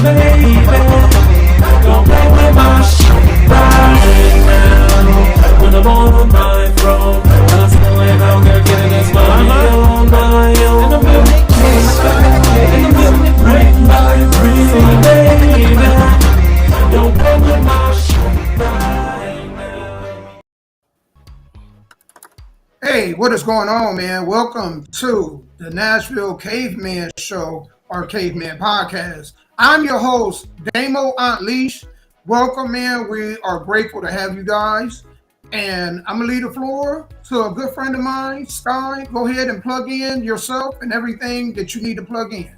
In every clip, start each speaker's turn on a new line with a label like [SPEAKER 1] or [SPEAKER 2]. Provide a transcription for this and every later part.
[SPEAKER 1] baby. Don't play with my shit right now. When I'm on my throne, I'm feeling how good get against my own. And I'm feeling and I'm feeling right by breathing, baby. Don't play with my shit right now.
[SPEAKER 2] Hey, what is going on, man? Welcome to the Nashville Caveman Show, or Caveman Podcast. I'm your host, Damo Unleashed. Welcome, man. We are grateful to have you guys. And I'm going to leave the floor to a good friend of mine, Sky. Go ahead and plug in yourself and everything that you need to plug in.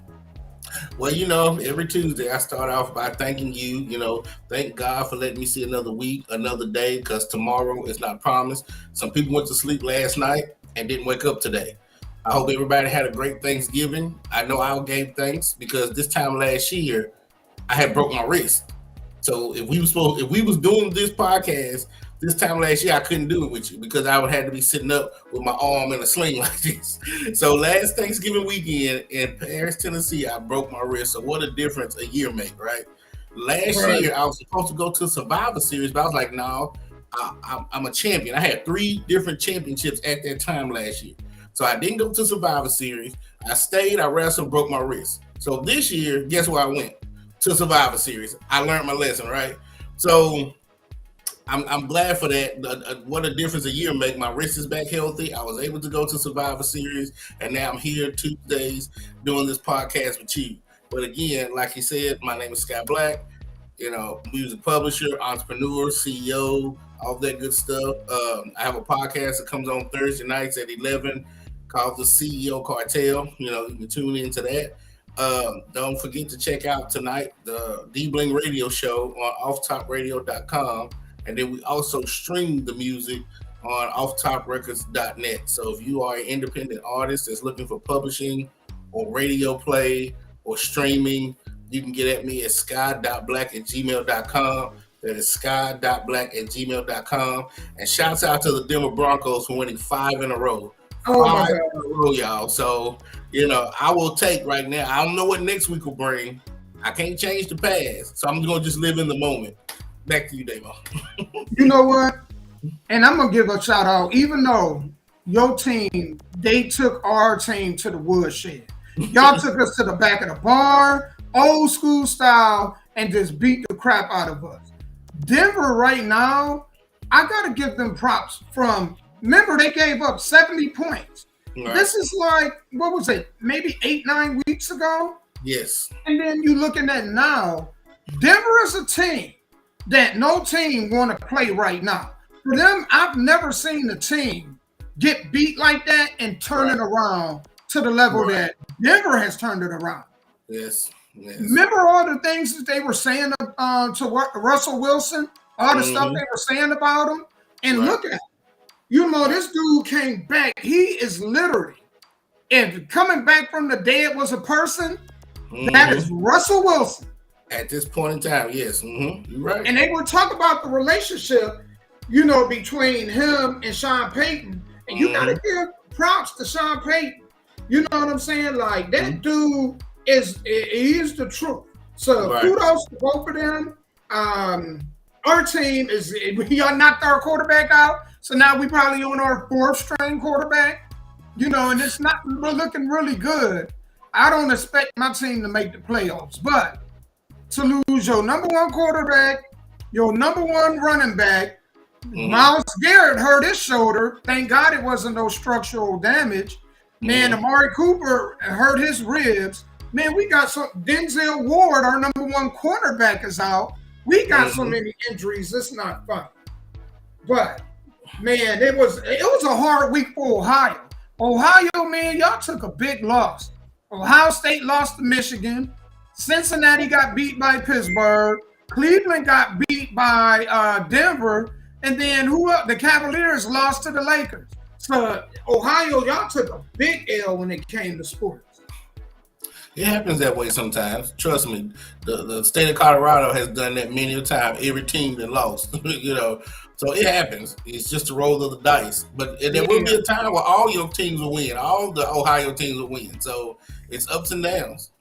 [SPEAKER 3] Well, every Tuesday I start off by thanking you. Thank God for letting me see another week, another day, because tomorrow is not promised. Some people went to sleep last night and didn't wake up today. I hope everybody had a great Thanksgiving. I know I gave thanks because this time last year I had broke my wrist. So if we was doing this podcast this time last year, I couldn't do it with you because I would have to be sitting up with my arm in a sling like this. So last Thanksgiving weekend in Paris, Tennessee, I broke my wrist. So what a difference a year make, right? Last year, I was supposed to go to Survivor Series, but I was like, no, I'm a champion. I had 3 different championships at that time last year. So I didn't go to Survivor Series. I stayed, I wrestled, broke my wrist. So this year, guess where I went? To Survivor Series. I learned my lesson, right? So I'm glad for that. What a difference a year make. My wrist is back healthy. I was able to go to Survivor Series, and now I'm here Tuesdays doing this podcast with you. But again, like you said, my name is Scott Black. Music publisher, entrepreneur, CEO, all that good stuff. I have a podcast that comes on Thursday nights at 11 called The CEO Cartel. You can tune into that. Don't forget to check out tonight the D-Bling radio show on offtopradio.com. And then we also stream the music on offtoprecords.net. So if you are an independent artist that's looking for publishing or radio play or streaming, you can get at me at sky.black@gmail.com. That is sky.black@gmail.com. And shouts out to the Denver Broncos for winning 5 in a row.
[SPEAKER 2] Oh, my
[SPEAKER 3] 5
[SPEAKER 2] God.
[SPEAKER 3] in a row, y'all. So, I will take right now. I don't know what next week will bring. I can't change the past. So I'm going to just live in the moment. Back to you, Damo.
[SPEAKER 2] You know what? And I'm going to give a shout out, even though your team, they took our team to the woodshed. Y'all took us to the back of the barn, old school style, and just beat the crap out of us. Denver right now, I got to give them props remember they gave up 70 points. Right. This is like, what was it, maybe 8-9 weeks ago?
[SPEAKER 3] Yes.
[SPEAKER 2] And then you looking at now, Denver is a team that no team want to play right now. For them, I've never seen a team get beat like that and turn it around to the level that Denver has turned it around.
[SPEAKER 3] Yes.
[SPEAKER 2] Remember all the things that they were saying to Russell Wilson, all the stuff they were saying about him? And look at him. This dude came back. He is literally, if coming back from the dead was a person, that is Russell Wilson.
[SPEAKER 3] At this point in time, yes. You're right.
[SPEAKER 2] And they were talking about the relationship, between him and Sean Payton. And you got to give props to Sean Payton. You know what I'm saying? Like, that dude is the truth. So kudos to both of them. Our team we knocked our quarterback out. So now we probably on our 4th string quarterback. And it's not looking really good. I don't expect my team to make the playoffs, but to lose your number 1 quarterback, your number 1 running back, Myles Garrett hurt his shoulder. Thank God it wasn't no structural damage. Man, Amari Cooper hurt his ribs. Man, we got Denzel Ward, our number 1 cornerback, is out. We got so many injuries. It's not fun. But man, it was a hard week for Ohio. Ohio, man, y'all took a big loss. Ohio State lost to Michigan. Cincinnati got beat by Pittsburgh. Cleveland got beat by Denver. And then the Cavaliers lost to the Lakers. So Ohio, y'all took a big L when it came to sports.
[SPEAKER 3] It happens that way sometimes. Trust me. The state of Colorado has done that many a time. Every team that lost, So it happens. It's just a roll of the dice. But there will be a time where all your teams will win. All the Ohio teams will win. So it's ups and downs.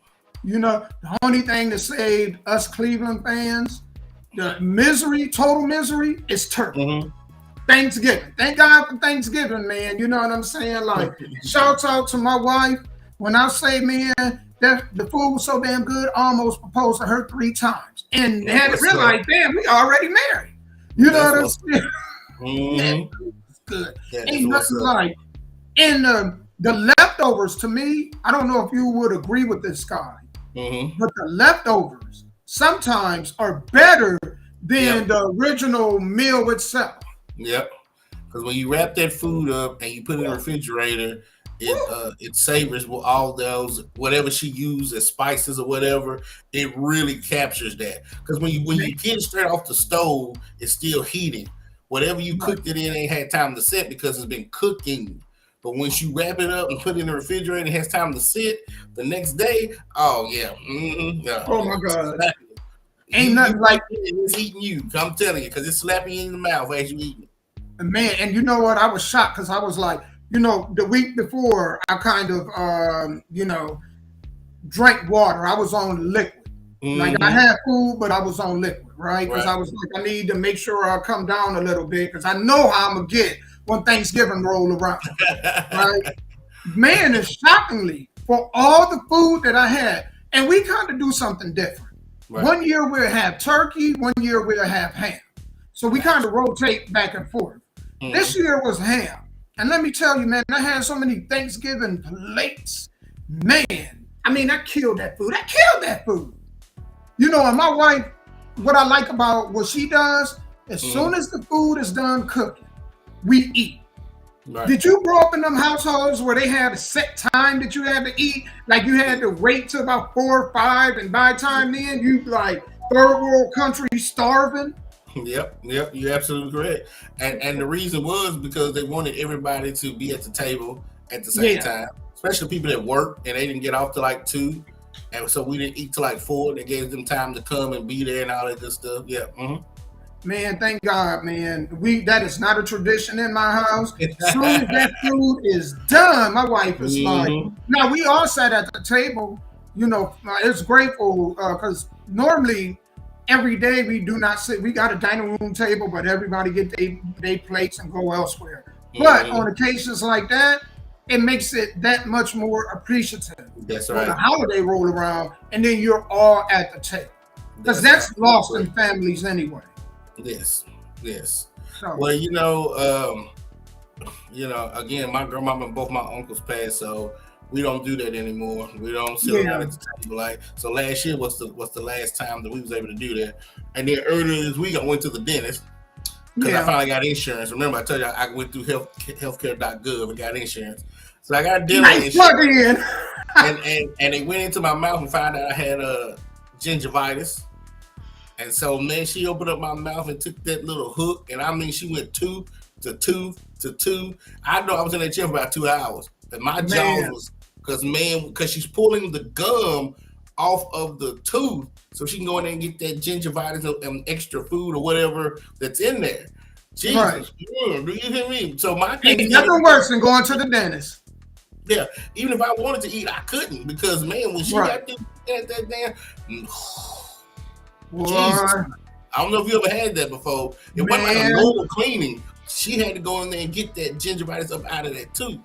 [SPEAKER 2] You know, the only thing that saved us Cleveland fans, the misery, total misery, is turkey.
[SPEAKER 3] Mm-hmm.
[SPEAKER 2] Thanksgiving. Thank God for Thanksgiving, man. You know what I'm saying? Like, shouts out to my wife. When I say, man, that the food was so damn good, I almost proposed to her 3 times. And
[SPEAKER 3] That's
[SPEAKER 2] had to
[SPEAKER 3] what's
[SPEAKER 2] realize,
[SPEAKER 3] up.
[SPEAKER 2] damn, we already married. You know
[SPEAKER 3] That's
[SPEAKER 2] what I'm
[SPEAKER 3] what's
[SPEAKER 2] saying? Yeah,
[SPEAKER 3] Mm-hmm.
[SPEAKER 2] it's good.
[SPEAKER 3] That is
[SPEAKER 2] Ain't
[SPEAKER 3] what's
[SPEAKER 2] nothing
[SPEAKER 3] up.
[SPEAKER 2] like. And the leftovers, to me, I don't know if you would agree with this, guy,
[SPEAKER 3] Mm-hmm.
[SPEAKER 2] but the leftovers sometimes are better than
[SPEAKER 3] Yep.
[SPEAKER 2] the original meal itself.
[SPEAKER 3] Yep. Because when you wrap that food up and you put it in the refrigerator, it savors with all those whatever she used as spices or whatever. It really captures that. Because when you get it straight off the stove, it's still heating. Whatever you
[SPEAKER 2] Right.
[SPEAKER 3] cooked it in ain't had time to set because it's been cooking. But once you wrap it up and put it in the refrigerator, it has time to sit. The next day, oh yeah, yeah,
[SPEAKER 2] Oh my God. Ain't
[SPEAKER 3] you
[SPEAKER 2] nothing like,
[SPEAKER 3] it's eating you. I'm telling you, because it's slapping you in the mouth as you eat it.
[SPEAKER 2] man. And you know what? I was shocked because I was like, the week before, I kind of, drank water. I was on liquid. Like I
[SPEAKER 3] Mm-hmm.
[SPEAKER 2] had food, but I was on liquid, right? Because
[SPEAKER 3] Right.
[SPEAKER 2] I was like, I need to make sure I come down a little bit because I know how I'm gonna get when Thanksgiving roll around, right? Man, it's shockingly for all the food that I had, and we kind of do something different.
[SPEAKER 3] Right.
[SPEAKER 2] One year we'll have turkey, one year we'll have ham. So we kind
[SPEAKER 3] Gotcha.
[SPEAKER 2] of rotate back and forth. This
[SPEAKER 3] Mm-hmm.
[SPEAKER 2] year was ham. And let me tell you, man, I had so many Thanksgiving plates. Man, I mean, I killed that food. I killed that food. And my wife, what I like about what she does, as
[SPEAKER 3] Mm-hmm.
[SPEAKER 2] soon as the food is done cooking, we eat.
[SPEAKER 3] Right.
[SPEAKER 2] Did you grow up in them households where they had a set time that you had to eat? Like you had to wait till about 4 or 5, and by the time then you like third world country starving?
[SPEAKER 3] Yep. You're absolutely correct. And the reason was because they wanted everybody to be at the table at the same
[SPEAKER 2] Yeah.
[SPEAKER 3] time, especially people that work and they didn't get off to like 2. And so we didn't eat till like 4. They gave them time to come and be there and all that good stuff. Yeah. Mm-hmm.
[SPEAKER 2] Man, thank God, man. That is not a tradition in my house. Soon as that food is done, my wife is like,
[SPEAKER 3] Mm-hmm.
[SPEAKER 2] now we all sat at the table. It's grateful because normally every day we do not sit. We got a dining room table, but everybody get their plates and go elsewhere. But
[SPEAKER 3] Mm-hmm.
[SPEAKER 2] on occasions like that, it makes it that much more appreciative
[SPEAKER 3] That's
[SPEAKER 2] when the
[SPEAKER 3] right.
[SPEAKER 2] holiday roll around and then you're all at the table. Because
[SPEAKER 3] That's
[SPEAKER 2] that's
[SPEAKER 3] absolutely
[SPEAKER 2] lost in
[SPEAKER 3] correct.
[SPEAKER 2] families anyway.
[SPEAKER 3] Yes. Yes.
[SPEAKER 2] So
[SPEAKER 3] Well, again, my grandmama and both my uncles passed, so we don't do that anymore. We don't sit around
[SPEAKER 2] yeah,
[SPEAKER 3] at the table like. So last year was the last time that we was able to do that. And then earlier this week, I went to the dentist because I
[SPEAKER 2] yeah.
[SPEAKER 3] finally got insurance. Remember, I told you I went through healthcare.gov and got insurance. So I got dental
[SPEAKER 2] Nice
[SPEAKER 3] insurance,
[SPEAKER 2] plug in.
[SPEAKER 3] and they went into my mouth and found out I had gingivitis. And so, man, she opened up my mouth and took that little hook, and I mean, she went tooth to tooth to tooth. I know I was in that chair for about 2 hours, and my jaws
[SPEAKER 2] Man,
[SPEAKER 3] was because she's pulling the gum off of the tooth, so she can go in there and get that gingivitis and extra food or whatever that's in there.
[SPEAKER 2] right.
[SPEAKER 3] Jesus, do you hear me? So my
[SPEAKER 2] Ain't
[SPEAKER 3] Thanksgiving,
[SPEAKER 2] nothing worse than going to the dentist.
[SPEAKER 3] yeah, even if I wanted to eat, I couldn't because man, when she
[SPEAKER 2] Right.
[SPEAKER 3] got that damn. Jesus.
[SPEAKER 2] Boy,
[SPEAKER 3] I don't know if you ever had that before. It wasn't like a
[SPEAKER 2] man.
[SPEAKER 3] normal cleaning. She had to go in there and get that gingivitis up out of that tooth.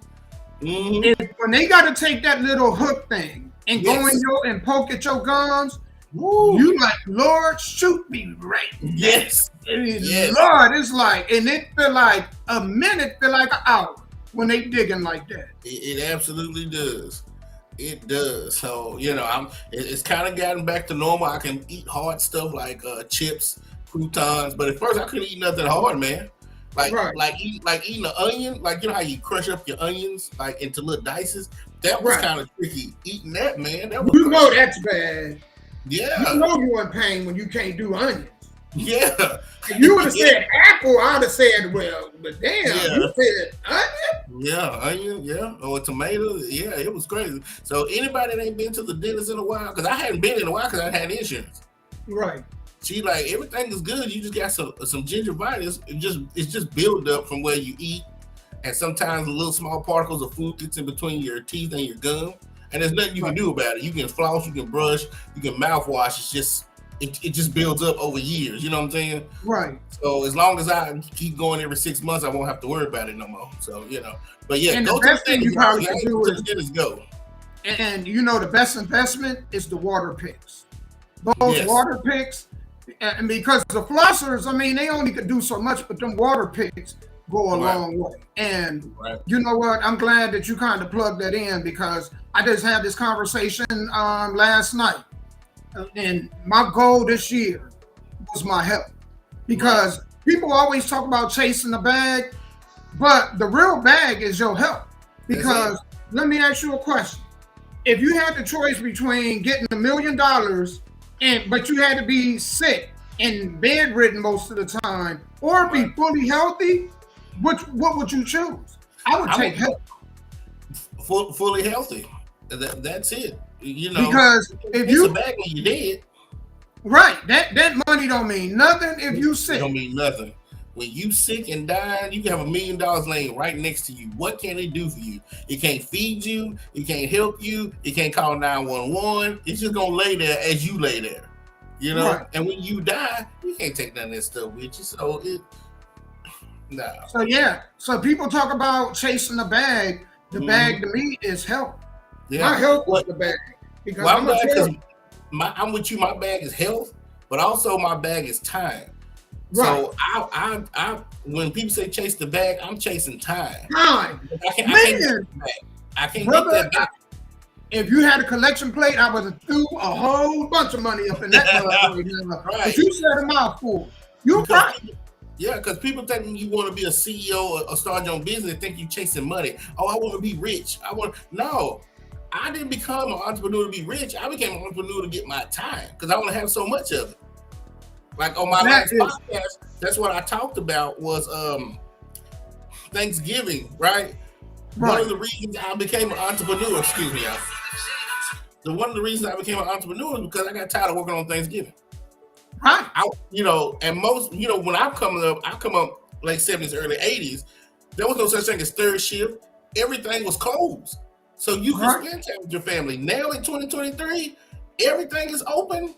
[SPEAKER 3] Mm-hmm.
[SPEAKER 2] When they got to take that little hook thing and go in
[SPEAKER 3] Yes.
[SPEAKER 2] and poke at your gums,
[SPEAKER 3] Woo.
[SPEAKER 2] you like, Lord, shoot me right now.
[SPEAKER 3] Yes. Yes.
[SPEAKER 2] Lord, it's like, and it feel like a minute, feel like an hour when they digging like that.
[SPEAKER 3] It absolutely does. It does. So it's kind of gotten back to normal. I can eat hard stuff like chips, croutons, but at first I couldn't eat nothing hard, man.
[SPEAKER 2] Right.
[SPEAKER 3] Like eating an onion, like how you crush up your onions like into little dices. That was
[SPEAKER 2] Right.
[SPEAKER 3] kind of tricky. Eating that, man. That was
[SPEAKER 2] You know
[SPEAKER 3] crazy.
[SPEAKER 2] that's bad.
[SPEAKER 3] Yeah.
[SPEAKER 2] You know you're in pain when you can't do onions.
[SPEAKER 3] Yeah.
[SPEAKER 2] If you would have said apple, I'd have said, well, but damn,
[SPEAKER 3] Yeah.
[SPEAKER 2] you said onion?
[SPEAKER 3] Yeah, onion, yeah, or tomato, yeah, it was crazy. So anybody that ain't been to the dentist in a while, because I hadn't been in a while because I had insurance.
[SPEAKER 2] Right.
[SPEAKER 3] She like everything is good. You just got some gingivitis. It's just built up from where you eat, and sometimes little small particles of food gets in between your teeth and your gum, and there's nothing you can do about it. You can floss, you can brush, you can mouthwash. It's just it just builds up over years. You know what I'm saying?
[SPEAKER 2] Right.
[SPEAKER 3] So as long as I keep going every 6 months, I won't have to worry about it no more. So but yeah,
[SPEAKER 2] and
[SPEAKER 3] go
[SPEAKER 2] the best
[SPEAKER 3] to
[SPEAKER 2] thing you probably can do
[SPEAKER 3] is go.
[SPEAKER 2] And the best investment is the water picks. Those water picks, and because the flossers, I mean, they only could do so much, but them water picks go a long way. And you know what? I'm glad that you kind of plugged that in, because I just had this conversation last night. And my goal this year was my health. Because people always talk about chasing the bag, but the real bag is your health. Because let me ask you a question. If you had the choice between getting $1 million but you had to be sick and bedridden most of the time, or be fully healthy, what would you choose? I would take health.
[SPEAKER 3] Fully healthy. That's it.
[SPEAKER 2] Because if
[SPEAKER 3] you back when you dead,
[SPEAKER 2] right, that money don't mean nothing if you sick.
[SPEAKER 3] It don't mean nothing. When you sick and dying, you can have $1 million laying right next to you. What can it do for you? It can't feed you. It can't help you. It can't call 911. It's just gonna lay there as you lay there. Right. And when you die, you can't take none of that stuff with you. So So people talk about chasing the bag. The bag to me is health. Yeah. My health was the bag. Because I'm with you. My bag is health, but also my bag is time. Right. So I when people say chase the bag, I'm chasing time.
[SPEAKER 2] I can't get that back. If you had a collection plate, I would have threw a whole bunch of money up in that right. But you said a mouthful. You're right.
[SPEAKER 3] Yeah, because people think you want to be a CEO or start your own business and think you're chasing money. Oh, I want to be rich. No. I didn't become an entrepreneur to be rich. I became an entrepreneur to get my time, because I want to have so much of it. Like on my last podcast, that's what I talked about was Thanksgiving, right? One of the reasons I became an entrepreneur, one of the reasons I became an entrepreneur is because I got tired of working on Thanksgiving.
[SPEAKER 2] Right.
[SPEAKER 3] And most, when I come up late 70s, early 80s, there was no such thing as third shift. Everything was closed. So you can spend time with your family. Now in 2023, everything is open.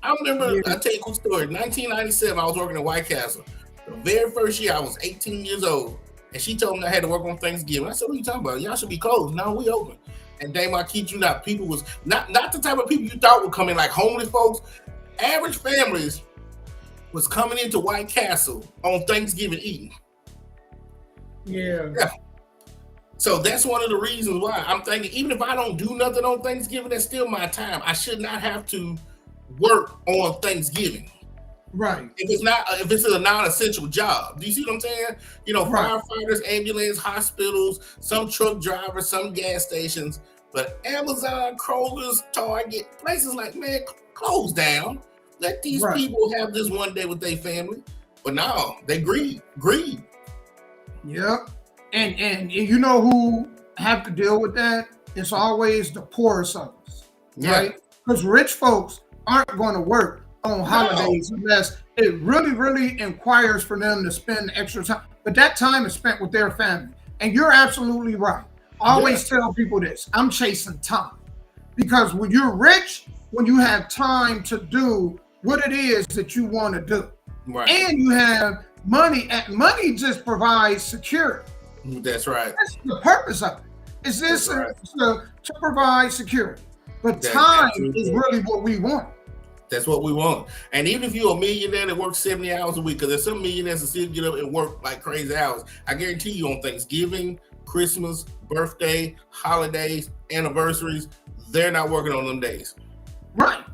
[SPEAKER 3] I remember, I'll tell you a quick story. 1997, I was working at White Castle. The very first year, I was 18 years old. And she told me I had to work on Thanksgiving. I said, what are you talking about? Y'all should be closed. No, we open. And Dame, I kid you not, people was not the type of people you thought would come in, like homeless folks. Average families was coming into White Castle on Thanksgiving eating.
[SPEAKER 2] Yeah.
[SPEAKER 3] So that's one of the reasons why I'm thinking, even if I don't do nothing on Thanksgiving, that's still my time. I should not have to work on Thanksgiving.
[SPEAKER 2] Right.
[SPEAKER 3] If it's a non-essential job. Do you see what I'm saying? Firefighters, ambulance, hospitals, some truck drivers, some gas stations, but Amazon, Kroger's, Target, places like, man, close down. Let these people have this one day with their family. But no, they greed.
[SPEAKER 2] Yep. And you know who have to deal with that? It's always the poorest of us, right? Because rich folks aren't going to work on holidays unless it really, really inquires for them to spend extra time. But that time is spent with their family. And you're absolutely right. I always tell people this. I'm chasing time. Because when you're rich, when you have time to do what it is that you want to do. Right. And you have money, and money just provides security.
[SPEAKER 3] That's right.
[SPEAKER 2] That's the purpose of it. Is this to provide security. But time is really what we want.
[SPEAKER 3] That's what we want. And even if you're a millionaire that works 70 hours a week, because there's some millionaires that still get up and work like crazy hours. I guarantee you on Thanksgiving, Christmas, birthday, holidays, anniversaries, they're not working on them days.
[SPEAKER 2] Right.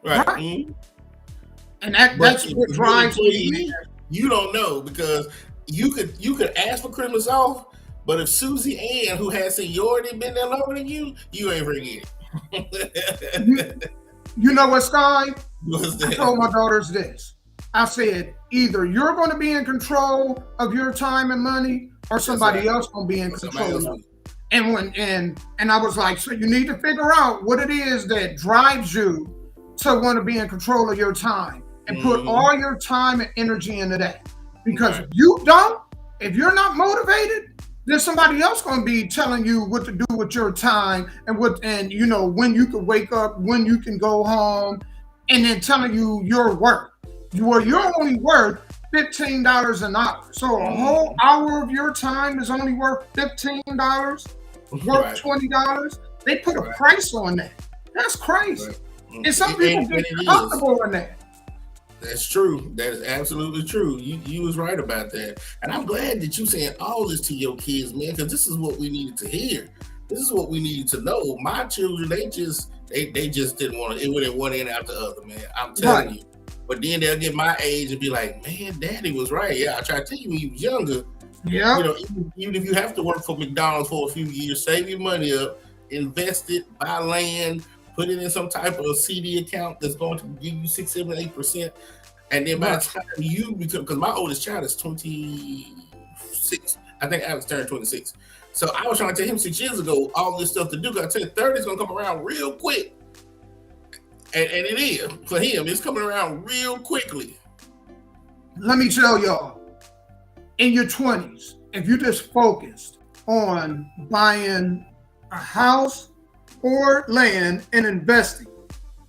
[SPEAKER 2] Mm-hmm. And that's what drives me.
[SPEAKER 3] You don't know, because you could ask for Christmas off, but if Susie Ann, who has seniority, been there longer than you ain't forget it.
[SPEAKER 2] You know what, Sky? I told my daughters this. I said, either you're going to be in control of your time and money, or somebody else going to be in control of it. And I was like, so you need to figure out what it is that drives you to want to be in control of your time and put all your time and energy into that. Because if you don't, if you're not motivated, There's somebody else going to be telling you what to do with your time and you know when you can wake up, when you can go home, and then telling you your worth. You're only worth $15 an hour. So a whole hour of your time is only worth $15, worth $20. They put a price on that. That's crazy. And some people get comfortable in that.
[SPEAKER 3] That's true. That is absolutely true. You was right about that. And I'm glad that you saying all this to your kids, man, because this is what we needed to hear. This is what we needed to know. My children, they just didn't want to. It went in one end out the other, man. I'm telling you. But then they'll get my age and be like, man, Daddy was right. Yeah, I tried to tell you when you was younger.
[SPEAKER 2] Yeah.
[SPEAKER 3] You know, even if you have to work for McDonald's for a few years, save your money up, invest it, buy land, put it in some type of CD account that's going to give you 6, 7, 8%. And then by the time you become, because my oldest child is 26. I think Alex turned 26. So I was trying to tell him 6 years ago all this stuff to do. Because I tell you, 30 is going to come around real quick. And it is. For him, it's coming around real quickly.
[SPEAKER 2] Let me tell y'all, in your 20s, if you just focused on buying a house or land and investing,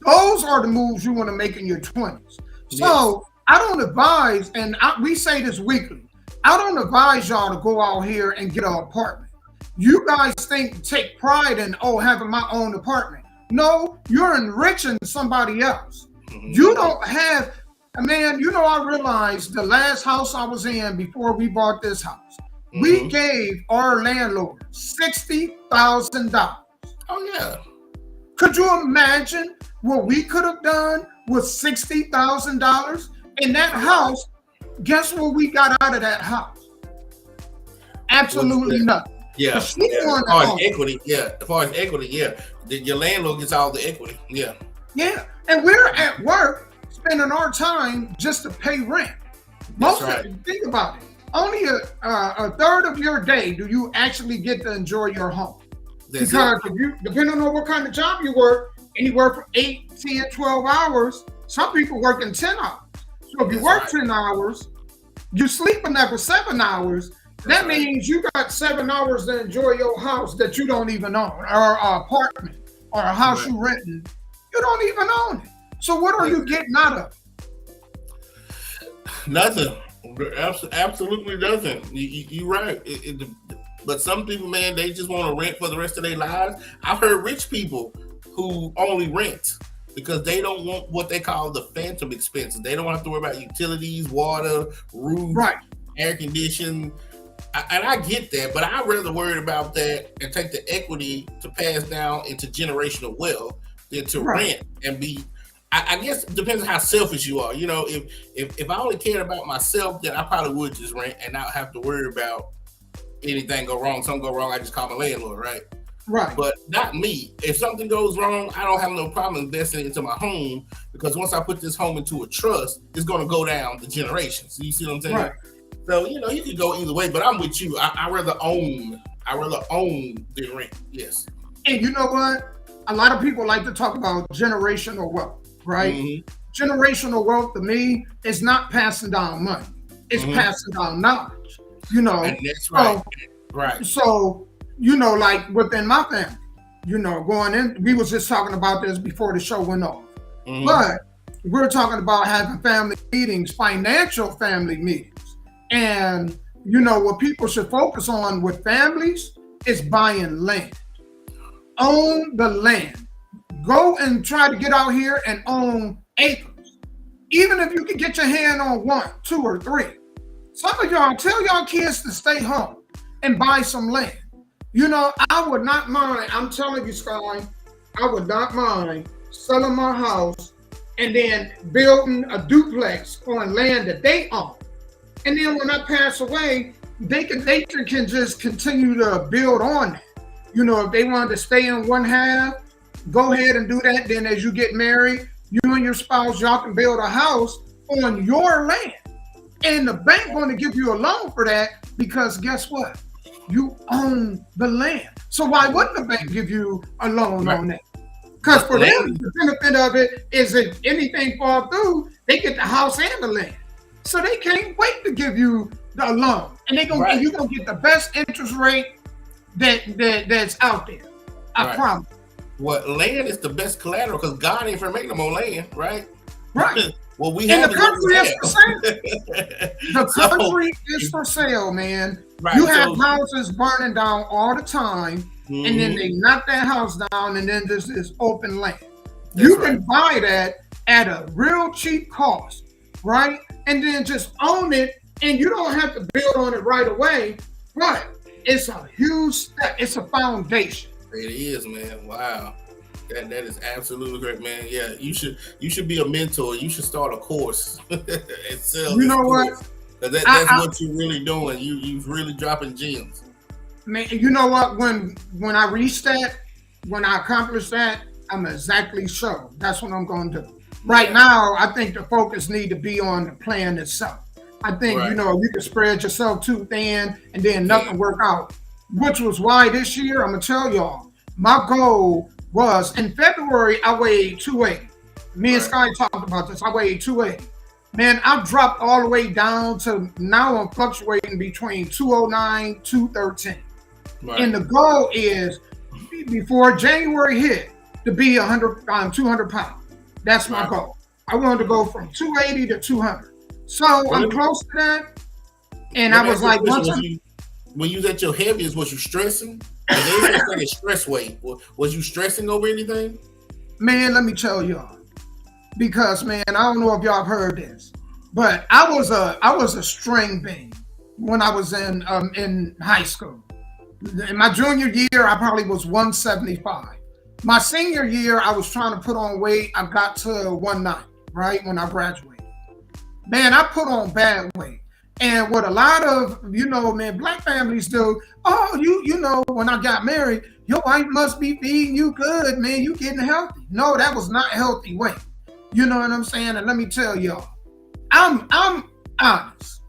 [SPEAKER 2] those are the moves you want to make in your 20s. So I don't advise, and we say this weekly, I don't advise y'all to go out here and get an apartment. You guys take pride in, having my own apartment. No, you're enriching somebody else. You don't have, man, you know, I realized the last house I was in before we bought this house, we gave our landlord $60,000.
[SPEAKER 3] Oh, yeah.
[SPEAKER 2] Could you imagine what we could have done with $60,000 in that house? Guess what we got out of that house? Absolutely nothing.
[SPEAKER 3] Yeah. As far as equity, your landlord gets all the equity. Yeah.
[SPEAKER 2] Yeah. And we're at work spending our time just to pay rent. Think about it. Only a third of your day do you actually get to enjoy your home. Because if you, depending on what kind of job you work, anywhere from 8, 10, 12 hours, some people working 10 hours. So if you work 10 hours, you sleep for 7 hours, that means you got 7 hours to enjoy your house that you don't even own, or an apartment, or a house you renting. You don't even own it. So what are you getting out of it?
[SPEAKER 3] Nothing. Absolutely nothing. You're right. But some people, man, they just want to rent for the rest of their lives. I've heard rich people who only rent because they don't want what they call the phantom expenses. They don't have to worry about utilities, water, roof, air conditioning. And I get that, but I'd rather worry about that and take the equity to pass down into generational wealth than to rent and be. I guess it depends on how selfish you are. You know, if I only cared about myself, then I probably would just rent and not have to worry about anything go wrong. Something go wrong, I just call my landlord, right?
[SPEAKER 2] Right.
[SPEAKER 3] But not me. If something goes wrong, I don't have no problem investing into my home because once I put this home into a trust, it's going to go down the generations. You see what I'm saying?
[SPEAKER 2] Right.
[SPEAKER 3] So, you know, you could go either way, but I'm with you. I rather own than rent. Yes.
[SPEAKER 2] And you know what? A lot of people like to talk about generational wealth, right? Generational wealth to me is not passing down money. It's passing down knowledge, you know.
[SPEAKER 3] And that's right.
[SPEAKER 2] So, you know, like within my family, you know, going in, we was just talking about this before the show went off. But we're talking about having family meetings, financial family meetings. And, you know, what people should focus on with families is buying land. Own the land. Go and try to get out here and own acres. Even if you can get your hand on 1, 2, or 3. Some of y'all, tell y'all kids to stay home and buy some land. You know, I would not mind, I'm telling you, Sky, I would not mind selling my house and then building a duplex on land that they own. And then when I pass away, they can just continue to build on that. You know, if they wanted to stay in one half, go ahead and do that. Then as you get married, you and your spouse, y'all can build a house on your land. And the bank going to give you a loan for that because guess what? You own the land. So why wouldn't the bank give you a loan on that? Because for them, the benefit of it is if anything falls through, they get the house and the land. So they can't wait to give you the loan, and and you're gonna get the best interest rate that's out there. I promise.
[SPEAKER 3] Well, land is the best collateral because God ain't for making them on land, right?
[SPEAKER 2] Right.
[SPEAKER 3] Well, we
[SPEAKER 2] and
[SPEAKER 3] have
[SPEAKER 2] the country is for sale. The country is for sale, man. Right, you have houses burning down all the time, and then they knock that house down, and then there's this open land. You can buy that at a real cheap cost, right? And then just own it, and you don't have to build on it right away. But it's a huge step. It's a foundation.
[SPEAKER 3] It is, man. Wow. That is absolutely great, man. Yeah, you should be a mentor. You should start a course and sell.
[SPEAKER 2] You know what?
[SPEAKER 3] That's what you're really doing. You're really dropping gems.
[SPEAKER 2] Man, you know what? When I reach that, when I accomplish that, I'm exactly sure that's what I'm going to do. Right now, I think the focus need to be on the plan itself. I think you can spread yourself too thin and then nothing work out. Which was why this year, I'm gonna tell y'all, my goal was in February, I weighed 280. Me and Sky talked about this. I weighed 280. Man, I dropped all the way down to now I'm fluctuating between 209, 213. And the goal is before January hit to be 200 pounds. That's my goal. I wanted to go from 280 to 200. So I'm close to that. And I was like,
[SPEAKER 3] when you was at your heaviest, was you stressing? They say it's stress weight. Was you stressing over anything?
[SPEAKER 2] Man, let me tell y'all. Because man, I don't know if y'all have heard this, but I was a string bean when I was in high school. In my junior year, I probably was 175. My senior year, I was trying to put on weight. I got to 190, right, when I graduated. Man, I put on bad weight. And what a lot of, black families do, when I got married, your wife must be feeding you good, man. You getting healthy. No, that was not healthy weight. You know what I'm saying? And let me tell y'all, I'm honest.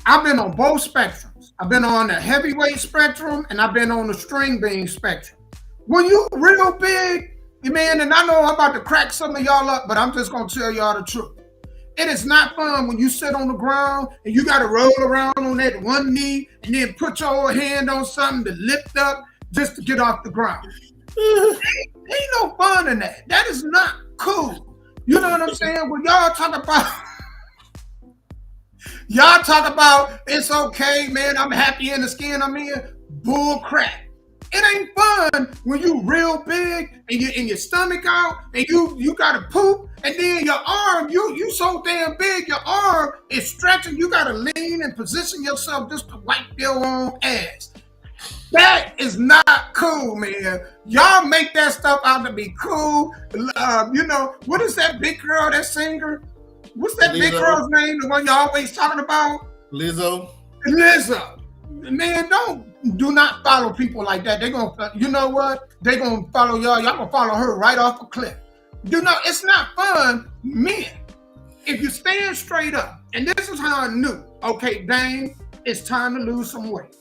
[SPEAKER 2] I've been on both spectrums. I've been on the heavyweight spectrum and I've been on the string bean spectrum. When you real big, man, and I know I'm about to crack some of y'all up, but I'm just going to tell y'all the truth. It is not fun when you sit on the ground and you got to roll around on that one knee and then put your hand on something to lift up just to get off the ground. Ain't no fun in that. That is not cool. You know what I'm saying? When y'all talk about it's okay, man, I'm happy in the skin I'm in, bull crap. It ain't fun when you real big and your stomach out and you gotta poop and then your arm, you so damn big, your arm is stretching, you gotta lean and position yourself just to wipe your own ass. That is not cool, man. Y'all make that stuff out to be cool. What is that big girl, that singer? What's that big girl's name, the one y'all always talking about?
[SPEAKER 3] Lizzo.
[SPEAKER 2] Man, do not follow people like that. They're gonna, you know what? They're gonna follow y'all. Y'all gonna follow her right off a cliff. It's not fun, men. If you stand straight up, and this is how I knew, okay, dang, it's time to lose some weight.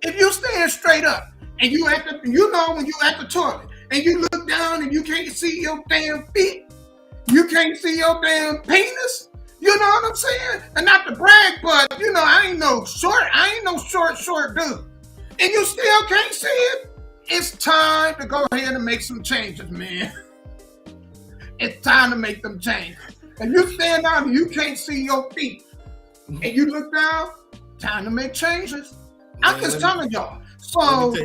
[SPEAKER 2] If you stand straight up and you at the, when you at the toilet and you look down and you can't see your damn feet, you can't see your damn penis. You know what I'm saying? And not to brag, but I ain't no short dude. And you still can't see it? It's time to go ahead and make some changes, man. It's time to make them changes. If you stand down and you can't see your feet, and you look down, time to make changes. I'm just telling y'all. So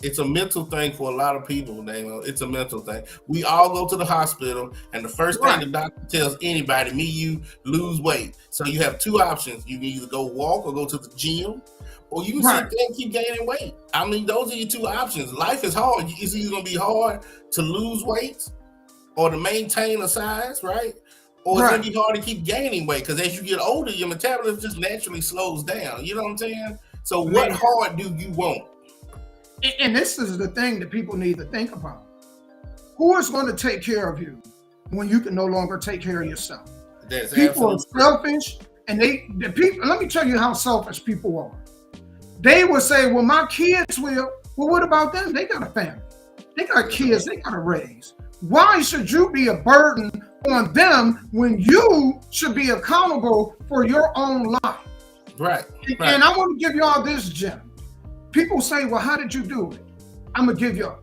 [SPEAKER 3] it's a mental thing for a lot of people, Daniel. It's a mental thing. We all go to the hospital, and the first thing the doctor tells anybody, you lose weight. So you have two options. You can either go walk or go to the gym, or you can sit there and keep gaining weight. I mean, those are your two options. Life is hard. It's either going to be hard to lose weight or to maintain a size, right? Or it's going to be hard to keep gaining weight because as you get older, your metabolism just naturally slows down. You know what I'm saying? So what hard do you want?
[SPEAKER 2] And this is the thing that people need to think about. Who is going to take care of you when you can no longer take care of yourself? People are selfish, and let me tell you how selfish people are. They will say, well, my kids will. Well, what about them? They got a family. They got kids they got to raise. Why should you be a burden on them when you should be accountable for your own life.
[SPEAKER 3] Right.
[SPEAKER 2] And I want to give y'all this gem. People say, well, how did you do it? I'm going to give you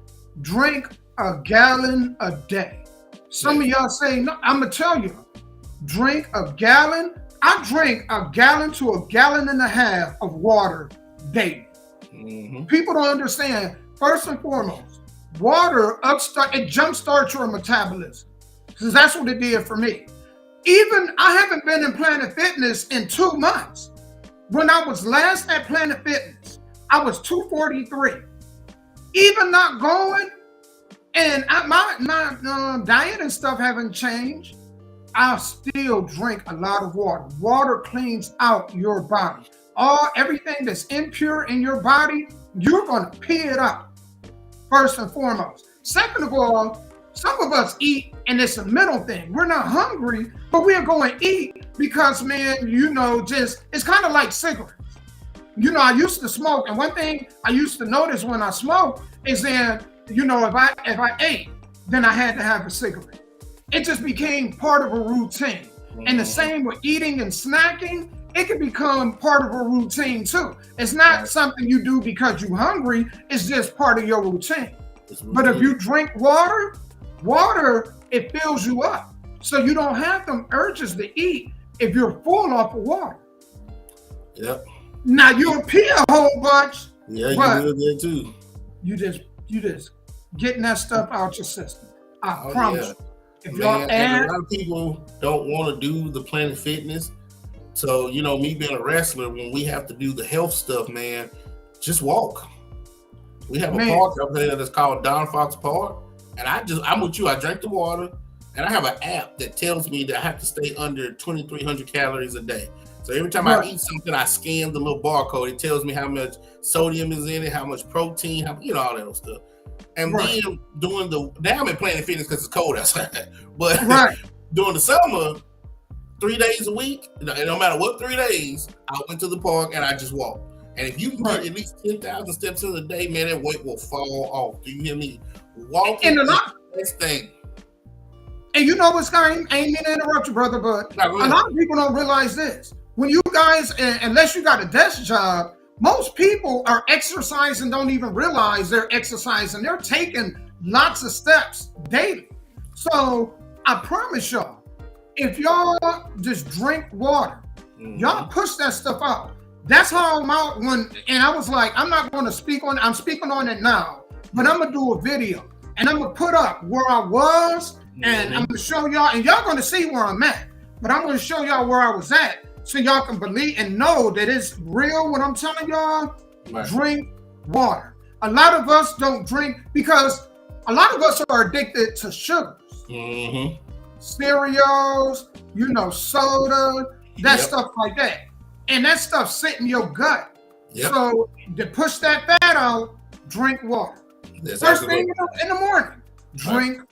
[SPEAKER 2] drink a gallon a day. Some of y'all say, no, I'm going to tell you, drink a gallon. I drink a gallon to a gallon and a half of water daily. People don't understand, first and foremost, water it jumpstarts your metabolism. Because that's what it did for me. Even I haven't been in Planet Fitness in 2 months. When I was last at Planet Fitness, I was 243. Even not going, and my diet and stuff haven't changed, I still drink a lot of water. Water cleans out your body. Everything that's impure in your body, you're going to pee it out, first and foremost. Second of all, some of us eat, and it's a mental thing. We're not hungry, but we're going to eat because, man, it's kind of like cigarettes. I used to smoke, and one thing I used to notice when I smoked is that, if I ate, then I had to have a cigarette. It just became part of a routine. And the same with eating and snacking, it can become part of a routine too. It's not something you do because you're hungry, it's just part of your routine. But if you drink water, it fills you up. So you don't have them urges to eat if you're full off of water.
[SPEAKER 3] Yep.
[SPEAKER 2] Now you'll pee a whole bunch.
[SPEAKER 3] Yeah, you will there too.
[SPEAKER 2] You just getting that stuff out your system. I promise you. If y'all
[SPEAKER 3] and a lot of people don't want to do the Planet Fitness. So, me being a wrestler, when we have to do the health stuff, man, just walk. We have a park up there that's called Don Fox Park. And I'm with you. I drink the water, and I have an app that tells me that I have to stay under 2,300 calories a day. So every time I eat something, I scan the little barcode. It tells me how much sodium is in it, how much protein, all that other stuff. And then now I'm at Planet Fitness because it's cold outside. But during the summer, 3 days a week, no matter what 3 days, I went to the park and I just walked. And if you can get at least 10,000 steps in a day, man, that weight will fall off. Do you hear me? Walking is the best thing.
[SPEAKER 2] And you know what's going on? I ain't mean to interrupt you, brother, but a lot of people don't realize this. When you guys, unless you got a desk job, most people are exercising, don't even realize they're exercising. They're taking lots of steps daily. So I promise y'all, if y'all just drink water, y'all push that stuff out. That's how I'm out and I was like, I'm not going to speak on it. I'm speaking on it now, but I'm going to do a video and I'm going to put up where I was and I'm going to show y'all, and y'all going to see where I'm at, but I'm going to show y'all where I was at so y'all can believe and know that it's real when I'm telling y'all. Drink water. A lot of us don't drink because a lot of us are addicted to sugars. Cereals, soda, that stuff like that. And that stuff sit in your gut. So to push that fat out, drink water. First thing in the morning, drink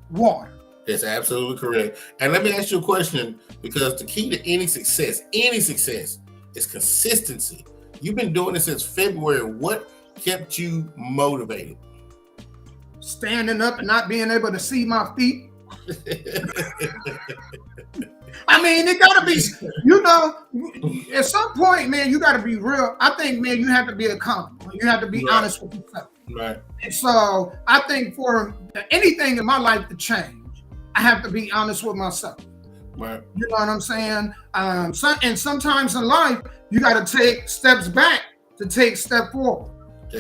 [SPEAKER 2] water.
[SPEAKER 3] That's absolutely correct. And let me ask you a question, because the key to any success is consistency. You've been doing it since February. What kept you motivated?
[SPEAKER 2] Standing up and not being able to see my feet. I mean, it gotta be, at some point, man, you gotta be real. I think, man, you have to be accountable. You have to be honest with yourself.
[SPEAKER 3] Right.
[SPEAKER 2] And so I think for anything in my life to change, I have to be honest with myself.
[SPEAKER 3] Right.
[SPEAKER 2] You know what I'm saying? And sometimes in life, you gotta take steps back to take step forward.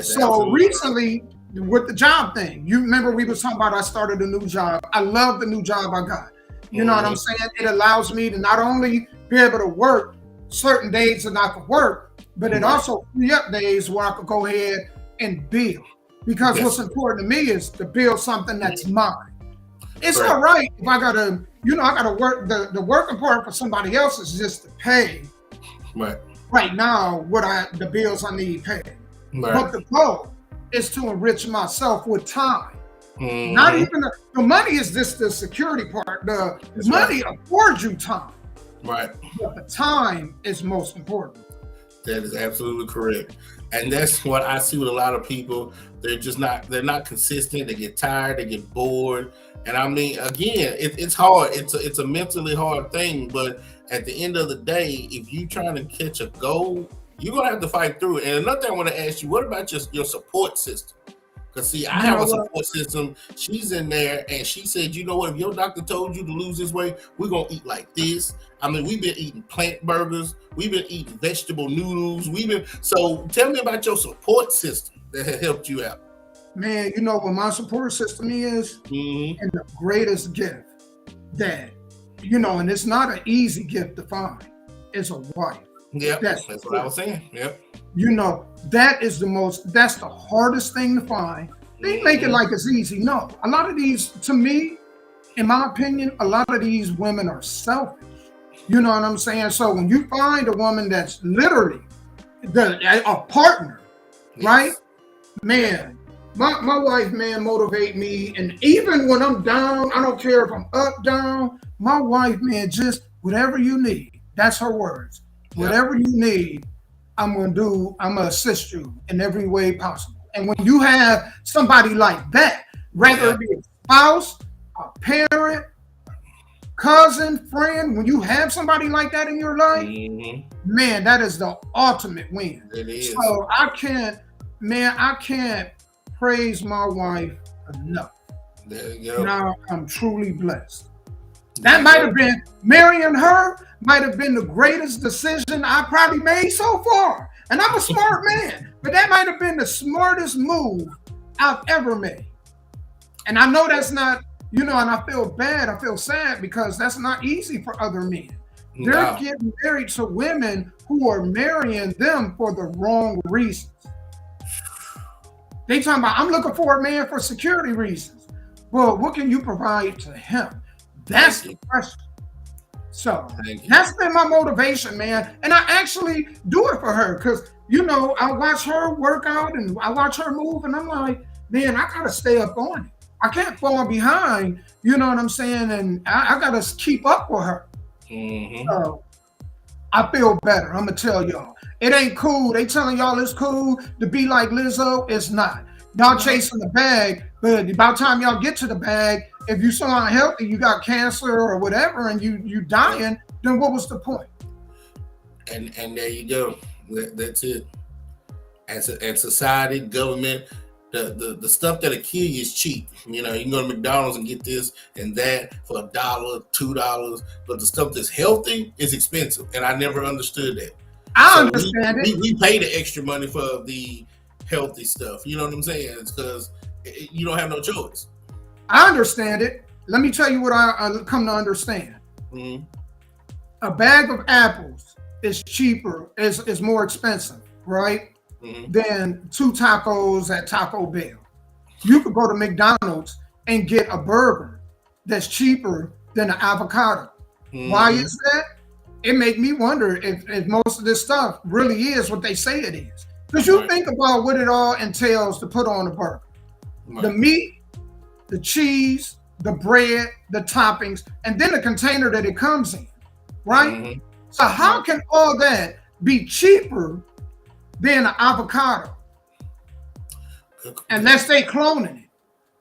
[SPEAKER 2] So recently, with the job thing, you remember we were talking about I started a new job. I love the new job I got. You know what I'm saying? It allows me to not only be able to work certain days that I could work, but it also free up days where I could go ahead and build. Because what's important to me is to build something that's mine. It's all right if I gotta, I gotta work. The working part for somebody else is just to pay. Right now, the bills I need paid. But the goal is to enrich myself with time. Not even the money is just the security part. The money affords you time.
[SPEAKER 3] Right.
[SPEAKER 2] But the time is most important.
[SPEAKER 3] That is absolutely correct. And that's what I see with a lot of people. They're not consistent. They get tired, they get bored. And I mean, again, it's hard. It's a mentally hard thing. But at the end of the day, if you trying to catch a goal, you're gonna have to fight through it. And another thing I want to ask you, what about your support system? Because see, I have a support system. She's in there, and she said, you know what? If your doctor told you to lose this weight, we're gonna eat like this. I mean, we've been eating plant burgers. We've been eating vegetable noodles. So tell me about your support system that has helped you out.
[SPEAKER 2] Man, you know what my support system is?
[SPEAKER 3] Mm-hmm.
[SPEAKER 2] And the greatest gift that, you know, and it's not an easy gift to find, is a wife.
[SPEAKER 3] Yep, that's what I was saying. Yep.
[SPEAKER 2] You know, that's the hardest thing to find. They make it like it's easy. No, a lot of these, to me, in my opinion, a lot of these women are selfish. You know what I'm saying? So when you find a woman that's literally a partner,
[SPEAKER 3] Yes.
[SPEAKER 2] right? Man, my wife, man, motivate me. And even when I'm down, I don't care if I'm up, down, my wife, man, just whatever you need. That's her words.
[SPEAKER 3] Yep.
[SPEAKER 2] Whatever you need, I'm going to assist you in every way possible. And when you have somebody like that, whether it be a spouse, a parent, cousin, friend, when you have somebody like that in your life, man, that is the ultimate win.
[SPEAKER 3] It is.
[SPEAKER 2] So I can't praise my wife enough.
[SPEAKER 3] There you go.
[SPEAKER 2] Now I'm truly blessed. That might have been, marrying her might have been the greatest decision I probably made so far. And I'm a smart man, but that might have been the smartest move I've ever made. And I know that's not, you know, and I feel bad, I feel sad, because that's not easy for other men. They're getting married to women who are marrying them for the wrong reasons. They talking about, I'm looking for a man for security reasons. Well, what can you provide to him? That's the question. So that's been my motivation, man. And I actually do it for her because, you know, I watch her work out and I watch her move, and I'm like, man, I got to stay up on it. I can't fall behind, you know what I'm saying? And I got to keep up with her. So I feel better. I'm going to tell y'all. It ain't cool. They telling y'all it's cool to be like Lizzo. It's not. Y'all chasing the bag, but about time y'all get to the bag, if you so unhealthy, you got cancer or whatever, and you dying, then what was the point?
[SPEAKER 3] And there you go. That's it. And society, government, the stuff that'll kill you is cheap. You know, you can go to McDonald's and get this and that for $1, $2, but the stuff that's healthy is expensive, and I never understood that.
[SPEAKER 2] I understand it.
[SPEAKER 3] We pay the extra money for the healthy stuff. You know what I'm saying? It's because you don't have no choice.
[SPEAKER 2] I understand it. Let me tell you what I come to understand. A bag of apples is cheaper, is more expensive, right? Than 2 tacos at Taco Bell. You could go to McDonald's and get a burger that's cheaper than an avocado. Why is that? It make me wonder if most of this stuff really is what they say it is. Because you think about what it all entails to put on a burger. The meat, the cheese, the bread, the toppings, and then the container that it comes in, right? So how can all that be cheaper than an avocado? Unless they cloning it.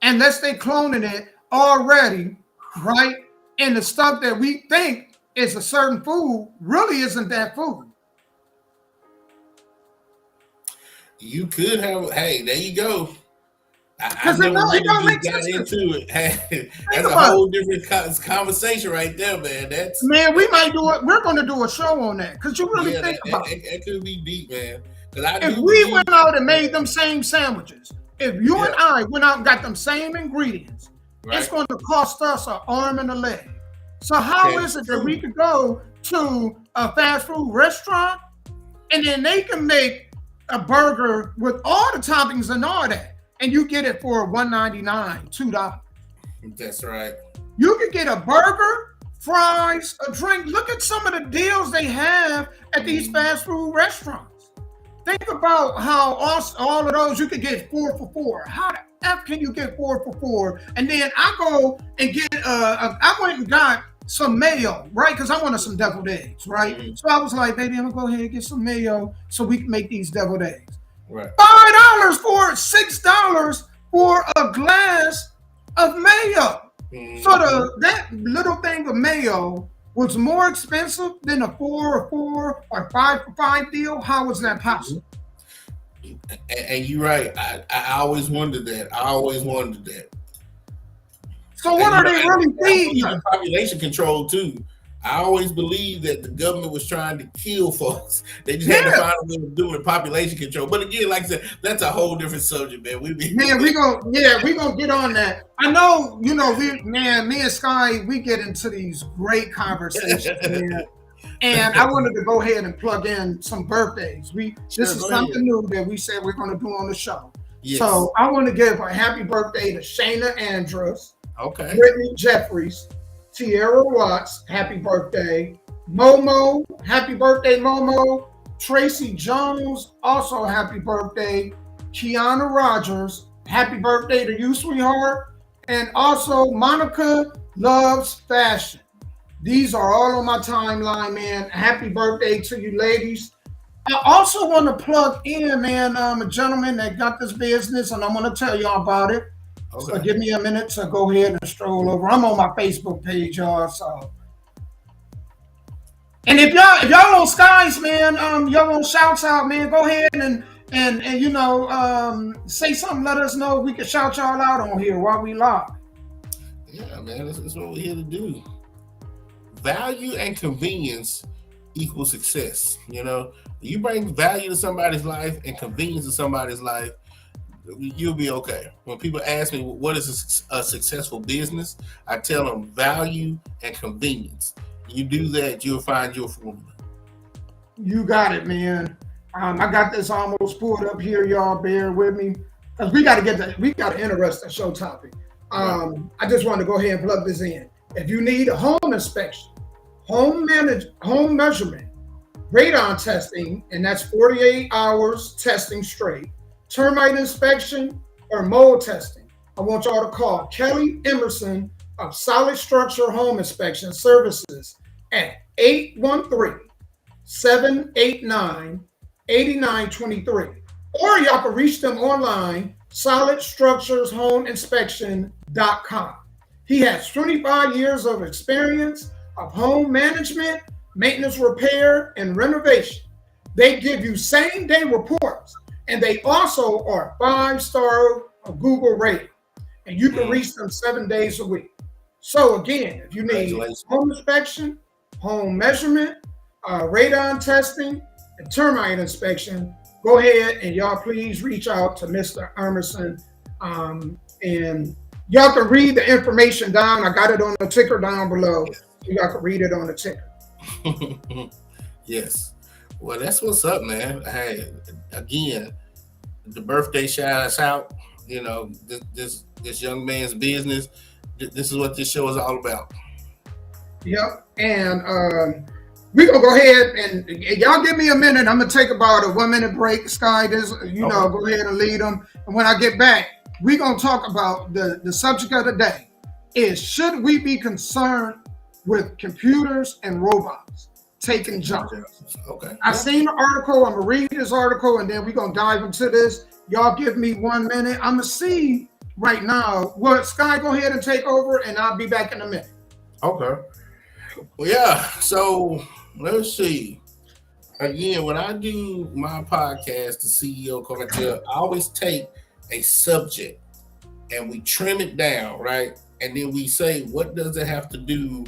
[SPEAKER 2] Unless they cloning it already, right? And the stuff that we think is a certain food really isn't that food.
[SPEAKER 3] You could have, hey, there you go.
[SPEAKER 2] Because it don't make sense.
[SPEAKER 3] Into it. Hey, that's a whole different conversation right there, man.
[SPEAKER 2] Man, we might do it. We're going to do a show on that because you really think about it.
[SPEAKER 3] It could be deep, man.
[SPEAKER 2] If we went out and made them same sandwiches, if you and I went out and got them same ingredients, it's going to cost us an arm and a leg. So how is it that we could go to a fast food restaurant and then they can make a burger with all the toppings and all that, and you get it for $1.99, $2?
[SPEAKER 3] That's right. You
[SPEAKER 2] could get a burger, fries, a drink. Look at some of the deals they have at these fast food restaurants. Think about how all of those you could get 4 for $4. How the F can you get 4 for $4? And then I go and get I went and got some mayo, right? Because I wanted some deviled eggs, right? So I was like, baby, I'm gonna go ahead and get some mayo so we can make these deviled eggs.
[SPEAKER 3] Right.
[SPEAKER 2] $5 for it, $6 for a glass of mayo.
[SPEAKER 3] Mm-hmm.
[SPEAKER 2] So that little thing of mayo was more expensive than a 4 or 5 for 5 deal. How was that possible?
[SPEAKER 3] And you're right. I always wondered that.
[SPEAKER 2] So what are they really feeding us?
[SPEAKER 3] Population control too. I always believed that the government was trying to kill folks. They just had to find a way of doing population control. But again, like I said, that's a whole different subject, man. We
[SPEAKER 2] gonna get on that. I know, me and Sky, we get into these great conversations, man. And I wanted to go ahead and plug in some birthdays. This is something new that we said we're going to do on the show. Yes. So I want to give a happy birthday to Shayna Andrews, Brittany Jeffries, Tierra Watts, happy birthday. Momo, happy birthday, Momo. Tracy Jones, also happy birthday. Kiana Rogers, happy birthday to you, sweetheart. And also Monica Loves Fashion. These are all on my timeline, man. Happy birthday to you, ladies. I also want to plug in, man, a gentleman that got this business, and I'm going to tell y'all about it. Okay. So give me a minute to go ahead and stroll over. I'm on my Facebook page, y'all. So, and if y'all on Skies, man, y'all want shouts out, man, go ahead and say something. Let us know. We can shout y'all out on here while we live.
[SPEAKER 3] Yeah, man, that's what we're here to do. Value and convenience equals success. You bring value to somebody's life and convenience to somebody's life, you'll be okay. When people ask me what is a successful business, I tell them value and convenience. You do that, you'll find your formula.
[SPEAKER 2] You got it, man. I got this almost pulled up here, y'all. Bear with me, because we got an interesting show topic. I just want to go ahead and plug this in. If you need a home inspection, home measurement, radon testing, and that's 48 hours testing straight, termite inspection, or mold testing, I want y'all to call Kelly Emerson of Solid Structure Home Inspection Services at 813-789-8923. Or y'all can reach them online, solidstructureshomeinspection.com. He has 25 years of experience of home management, maintenance, repair, and renovation. They give you same-day reports, and they also are 5-star Google rated. And you can reach them 7 days a week. So again, if you need home inspection, home measurement, radon testing, and termite inspection, go ahead and y'all please reach out to Mr. Emerson, and y'all can read the information down. I got it on the ticker down below. Y'all can read it on the ticker.
[SPEAKER 3] Yes. Well, that's what's up, man. Hey, again, the birthday shout us out. This young man's business. This is what this show is all about.
[SPEAKER 2] Yep. And we're gonna go ahead and y'all give me a minute. I'm gonna take about a 1 minute break. Sky, go ahead and lead them. And when I get back, we're gonna talk about the subject of the day is, should we be concerned with computers and robots taking jobs?
[SPEAKER 3] Okay.
[SPEAKER 2] I've seen the article. I'm gonna read this article, and then we're gonna dive into this. Y'all give me 1 minute. I'm gonna see right now. Well, Sky, go ahead and take over, and I'll be back in a minute.
[SPEAKER 3] Okay. Well, yeah. So let's see. Again, when I do my podcast, the CEO Pontential, I always take a subject and we trim it down, right? And then we say, what does it have to do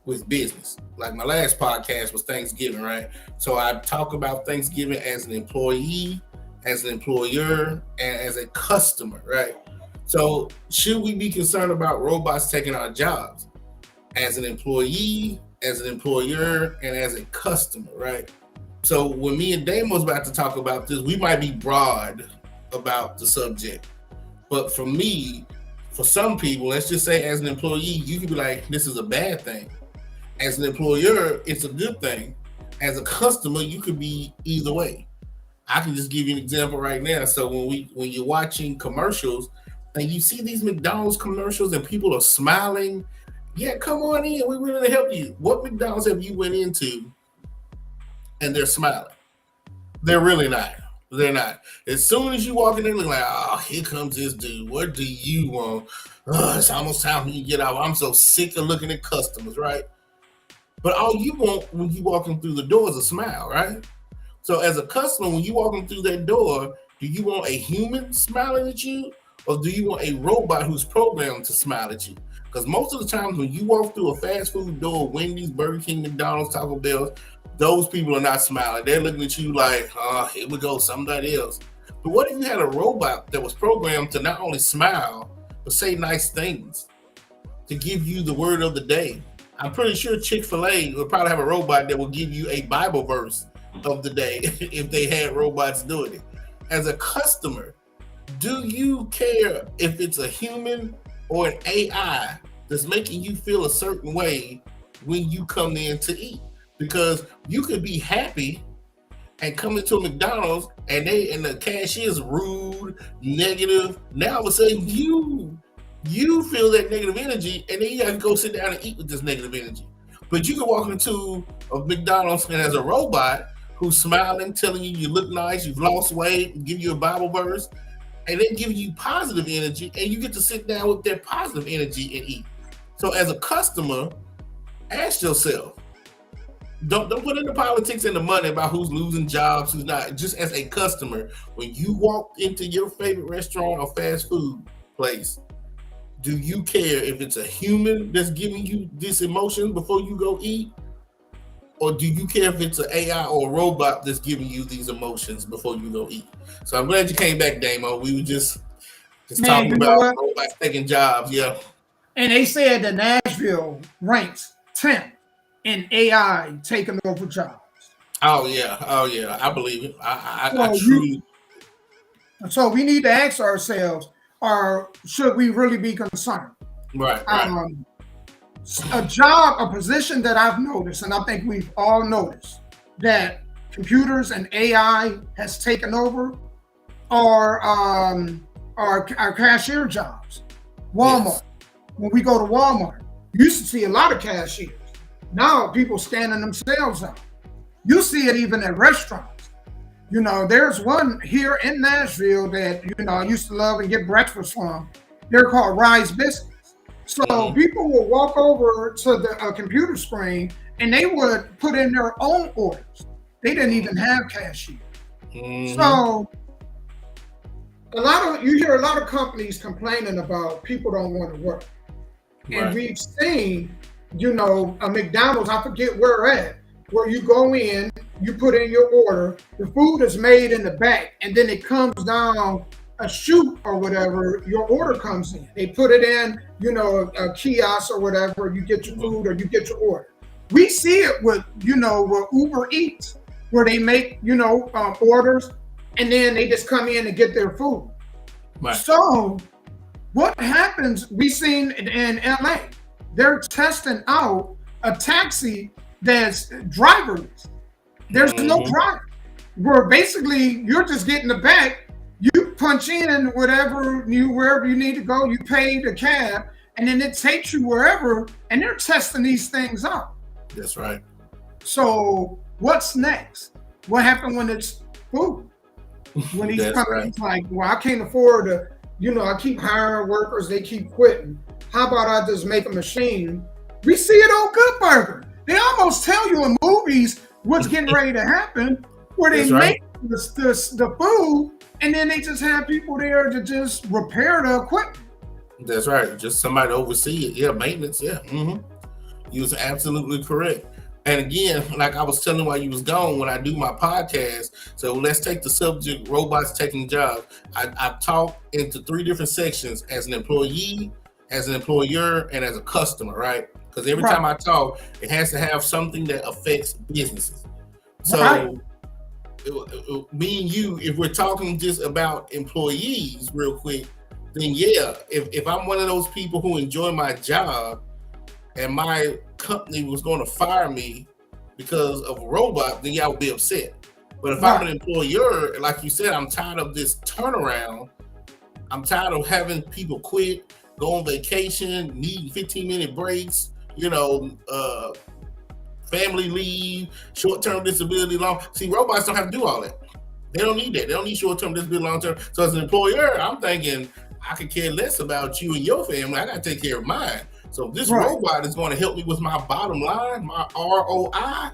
[SPEAKER 3] with business? Like my last podcast was Thanksgiving, right? So I talk about Thanksgiving as an employee, as an employer, and as a customer, right? So should we be concerned about robots taking our jobs? As an employee, as an employer, and as a customer, right? So when me and Dame was about to talk about this, we might be broad about the subject. But for me, for some people, let's just say as an employee, you can be like, this is a bad thing. As an employer, it's a good thing. As a customer, you could be either way. I can just give you an example right now. So when you're watching commercials and you see these McDonald's commercials and people are smiling, yeah, come on in. We're willing to help you. What McDonald's have you went into and they're smiling? They're really not. They're not. As soon as you walk in there, look like, oh, here comes this dude. What do you want? It's almost time for you to get out. I'm so sick of looking at customers, right? But all you want when you walking through the door is a smile, right? So as a customer, when you walking through that door, do you want a human smiling at you, or do you want a robot who's programmed to smile at you? Because most of the times when you walk through a fast food door, Wendy's, Burger King, McDonald's, Taco Bell, those people are not smiling. They're looking at you like, oh, here we go, somebody else. But what if you had a robot that was programmed to not only smile, but say nice things, to give you the word of the day? I'm pretty sure Chick-fil-A would probably have a robot that will give you a Bible verse of the day if they had robots doing it. As a customer, do you care if it's a human or an AI that's making you feel a certain way when you come in to eat? Because you could be happy and come into a McDonald's and the cashier's rude, negative. Now all of a sudden you feel that negative energy, and then you have to go sit down and eat with this negative energy. But you can walk into a McDonald's and there's a robot who's smiling, telling you look nice, you've lost weight, give you a Bible verse, and then give you positive energy, and you get to sit down with that positive energy and eat. So as a customer, ask yourself, don't put in the politics and the money about who's losing jobs, who's not. Just as a customer, when you walk into your favorite restaurant or fast food place, do you care if it's a human that's giving you this emotion before you go eat? Or do you care if it's an AI or a robot that's giving you these emotions before you go eat? So I'm glad you came back, Damo. We were just talking about robots taking jobs. Yeah.
[SPEAKER 2] And they said that Nashville ranks 10th in AI taking over jobs.
[SPEAKER 3] Oh yeah. I believe it. I truly.
[SPEAKER 2] So we need to ask ourselves, should we really be concerned?
[SPEAKER 3] Right.
[SPEAKER 2] A position that I've noticed, and I think we've all noticed, that computers and AI has taken over are our cashier jobs. Walmart. Yes. When we go to Walmart, you used to see a lot of cashiers. Now people scanning themselves out. You see it even at restaurants. You know, there's one here in Nashville that, you know, I used to love and get breakfast from. They're called Rise Biscuits. So people will walk over to the computer screen and they would put in their own orders. They didn't even have cashier. So you hear a lot of companies complaining about people don't want to work. Right. And we've seen, you know, a McDonald's, I forget where you go in, you put in your order, the food is made in the back, and then it comes down a chute or whatever, your order comes in. They put it in, you know, a kiosk or whatever, you get your food or you get your order. We see it with, you know, with Uber Eats, where they make, you know, orders, and then they just come in and get their food. Right. So what happens, we seen in LA, they're testing out a taxi that's driverless. There's no driver, where basically you're just getting the back. You punch in wherever you need to go, you pay the cab, and then it takes you wherever, and they're testing these things out.
[SPEAKER 3] That's right.
[SPEAKER 2] So what's next? What happened when it's food? When these companies like, well, I can't afford to, you know, I keep hiring workers, they keep quitting. How about I just make a machine? We see it on Good Burger. They almost tell you in movies what's getting ready to happen, where they make the food, and then they just have people there to just repair the equipment.
[SPEAKER 3] That's right. Just somebody to oversee it. Yeah, maintenance. Yeah. You was absolutely correct. And again, like I was telling while you was gone, when I do my podcast, so let's take the subject, robots taking jobs. I talk into 3 different sections: as an employee, as an employer, and as a customer, right? Because every time I talk, it has to have something that affects businesses. So me and you, if we're talking just about employees real quick, then yeah, if I'm one of those people who enjoy my job and my company was going to fire me because of a robot, then yeah, I would be upset. But if I'm an employer, like you said, I'm tired of this turnaround. I'm tired of having people quit, go on vacation, need 15-minute breaks, you know, family leave, short-term disability, long. See, robots don't have to do all that. They don't need that. They don't need short-term disability, long-term. So as an employer, I'm thinking I could care less about you and your family. I got to take care of mine. So if this robot is going to help me with my bottom line, my ROI,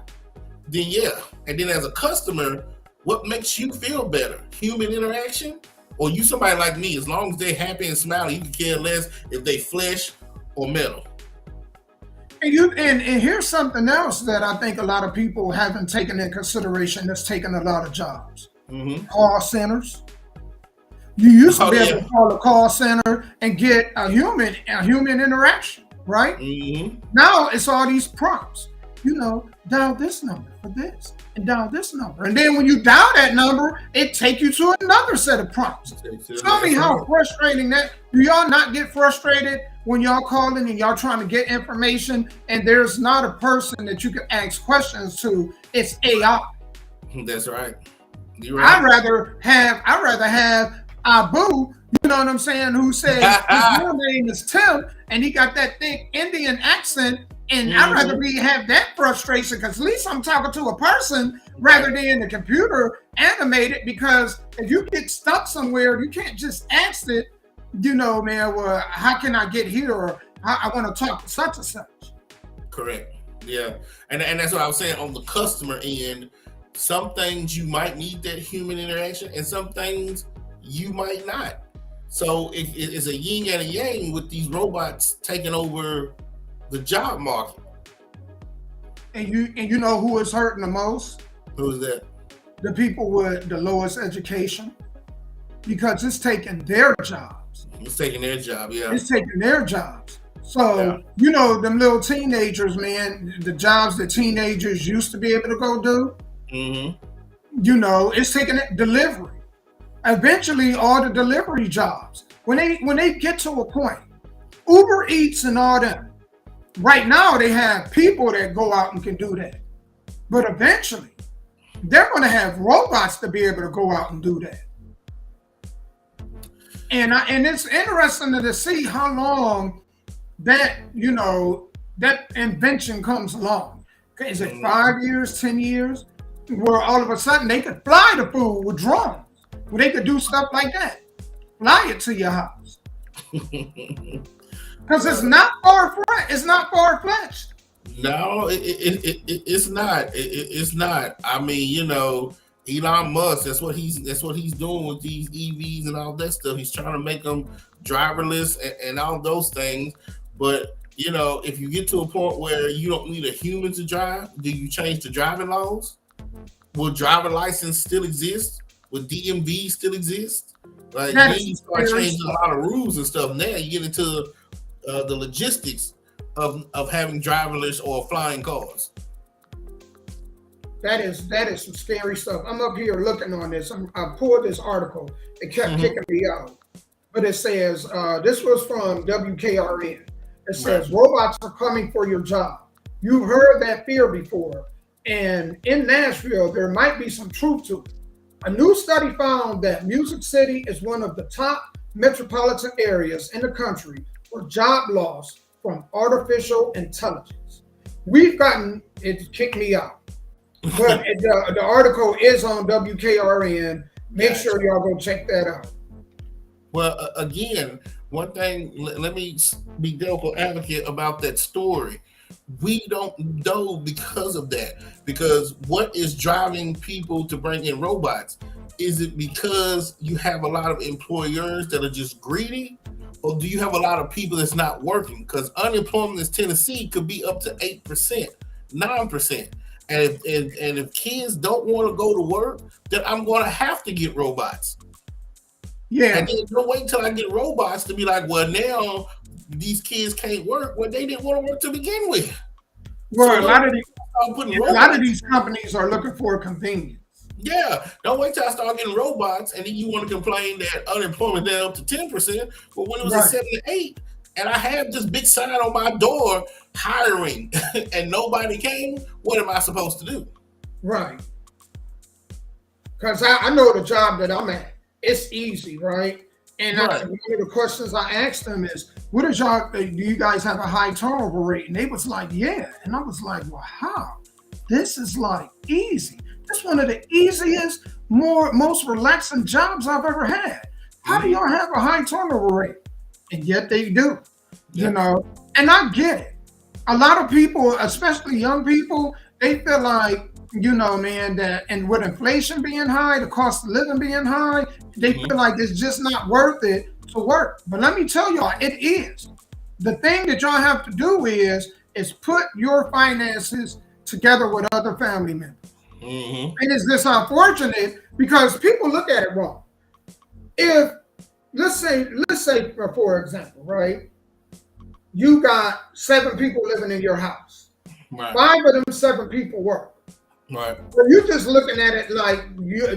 [SPEAKER 3] then yeah. And then as a customer, what makes you feel better? Human interaction? Or you somebody like me, as long as they're happy and smiling, you can care less if they flesh or metal.
[SPEAKER 2] And here's something else that I think a lot of people haven't taken in consideration that's taken a lot of jobs. Call centers. You used to be able to call a call center and get a human interaction, right? Now it's all these prompts. Dial this number for this and dial this number. And then when you dial that number, it take you to another set of prompts. Tell me how frustrating that. Do y'all not get frustrated when y'all calling and y'all trying to get information and there's not a person that you can ask questions to? It's AI.
[SPEAKER 3] That's right. You're right.
[SPEAKER 2] I'd rather have Abu, you know what I'm saying, who says his real name is Tim and he got that thick Indian accent. And I'd rather have that frustration because at least I'm talking to a person rather than the computer animated, because if you get stuck somewhere, you can't just ask it, man, well, how can I get here? Or I want to talk to such and such.
[SPEAKER 3] Correct. Yeah. And that's what I was saying on the customer end. Some things you might need that human interaction and some things you might not. So it's a yin and a yang with these robots taking over the job market.
[SPEAKER 2] And you know who is hurting the most?
[SPEAKER 3] Who is that?
[SPEAKER 2] The people with the lowest education, because it's taking their jobs.
[SPEAKER 3] It's taking their job, yeah.
[SPEAKER 2] It's taking their jobs. So, them little teenagers, man, the jobs that teenagers used to be able to go do, it's taking it delivery. Eventually, all the delivery jobs, when they get to a point, Uber Eats and all that, right now, they have people that go out and can do that. But eventually, they're going to have robots to be able to go out and do that. And it's interesting to see how long that, that invention comes along. Is it 5 years, 10 years? Where all of a sudden they could fly the food with drones. Where they could do stuff like that. Fly it to your house. Because it's not far-fetched.
[SPEAKER 3] No, it's not. It's not. I mean, Elon Musk. That's what he's doing with these EVs and all that stuff. He's trying to make them driverless and all those things. But if you get to a point where you don't need a human to drive, do you change the driving laws? Will driver license still exist? Will DMV still exist? Like, then you start changing a lot of rules and stuff. Now you get into the logistics of having driverless or flying cars.
[SPEAKER 2] That is some scary stuff. I'm up here looking on this. I pulled this article. It kept kicking me out. But it says, this was from WKRN. It says, robots are coming for your job. You've heard that fear before. And in Nashville, there might be some truth to it. A new study found that Music City is one of the top metropolitan areas in the country for job loss from artificial intelligence. It kicked me out. But the article is on WKRN. Make sure y'all go check that out.
[SPEAKER 3] Well, again, one thing, let me be devil's advocate about that story. We don't know because of that. Because what is driving people to bring in robots? Is it because you have a lot of employers that are just greedy? Or do you have a lot of people that's not working? Because unemployment in Tennessee could be up to 8%, 9%. And if kids don't want to go to work, then I'm going to have to get robots.
[SPEAKER 2] Yeah.
[SPEAKER 3] And then don't wait until I get robots to be like, well, now these kids can't work. Well, they didn't want to work to begin with.
[SPEAKER 2] Well,
[SPEAKER 3] so
[SPEAKER 2] a lot of these companies are looking for convenience.
[SPEAKER 3] Yeah. Don't wait till I start getting robots and then you want to complain that unemployment down up to 10%. But when it was at 7 to 8, and I have this big sign on my door, hiring, and nobody came, what am I supposed to do?
[SPEAKER 2] Right. Because I know the job that I'm at. It's easy, right? And one of the questions I asked them is, do you guys have a high turnover rate? And they was like, yeah. And I was like, well, how? this is like easy. This is one of the easiest, most relaxing jobs I've ever had. How do y'all have a high turnover rate? And yet they do, you know. And I get it. A lot of people, especially young people, they feel like, you know, man, that and with inflation being high, the cost of living being high, they feel like it's just not worth it to work. But let me tell y'all, it is. The thing that y'all have to do is put your finances together with other family members. And it's just unfortunate because people look at it wrong. If let's say for example, right? You got 7 people living in your house.
[SPEAKER 3] Right.
[SPEAKER 2] 5 of them 7 people work.
[SPEAKER 3] Right.
[SPEAKER 2] So you're just looking at it like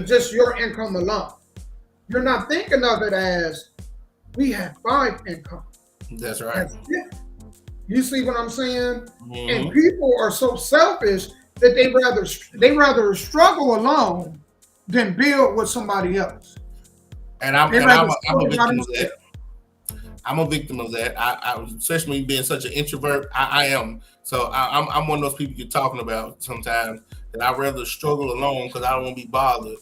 [SPEAKER 2] just your income alone. You're not thinking of it as we have 5 income.
[SPEAKER 3] That's right.
[SPEAKER 2] That's it. You see what I'm saying? And people are so selfish that they rather struggle alone than build with somebody else.
[SPEAKER 3] And I'm a victim of that. I'm a victim of that. I especially being such an introvert, I am. So I'm one of those people you're talking about sometimes that I'd rather struggle alone because I don't want to be bothered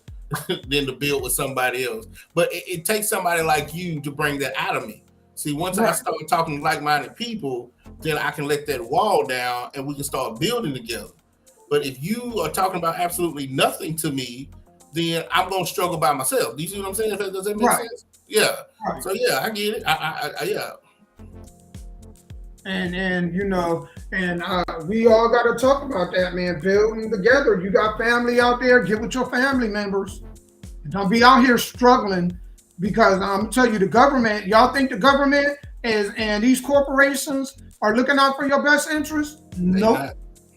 [SPEAKER 3] than to build with somebody else. But it takes somebody like you to bring that out of me. See, once I start talking to like-minded people, then I can let that wall down and we can start building together. But if you are talking about absolutely nothing to me, then I'm going to struggle by myself. Do you see what I'm saying? Does that make sense? Yeah. Right. So yeah, I get it. Yeah.
[SPEAKER 2] And you know, and we all got to talk about that, man. Building together. You got family out there. Get with your family members. Don't be out here struggling because I'm telling you, the government. Y'all think the government and these corporations are looking out for your best interest? Nope,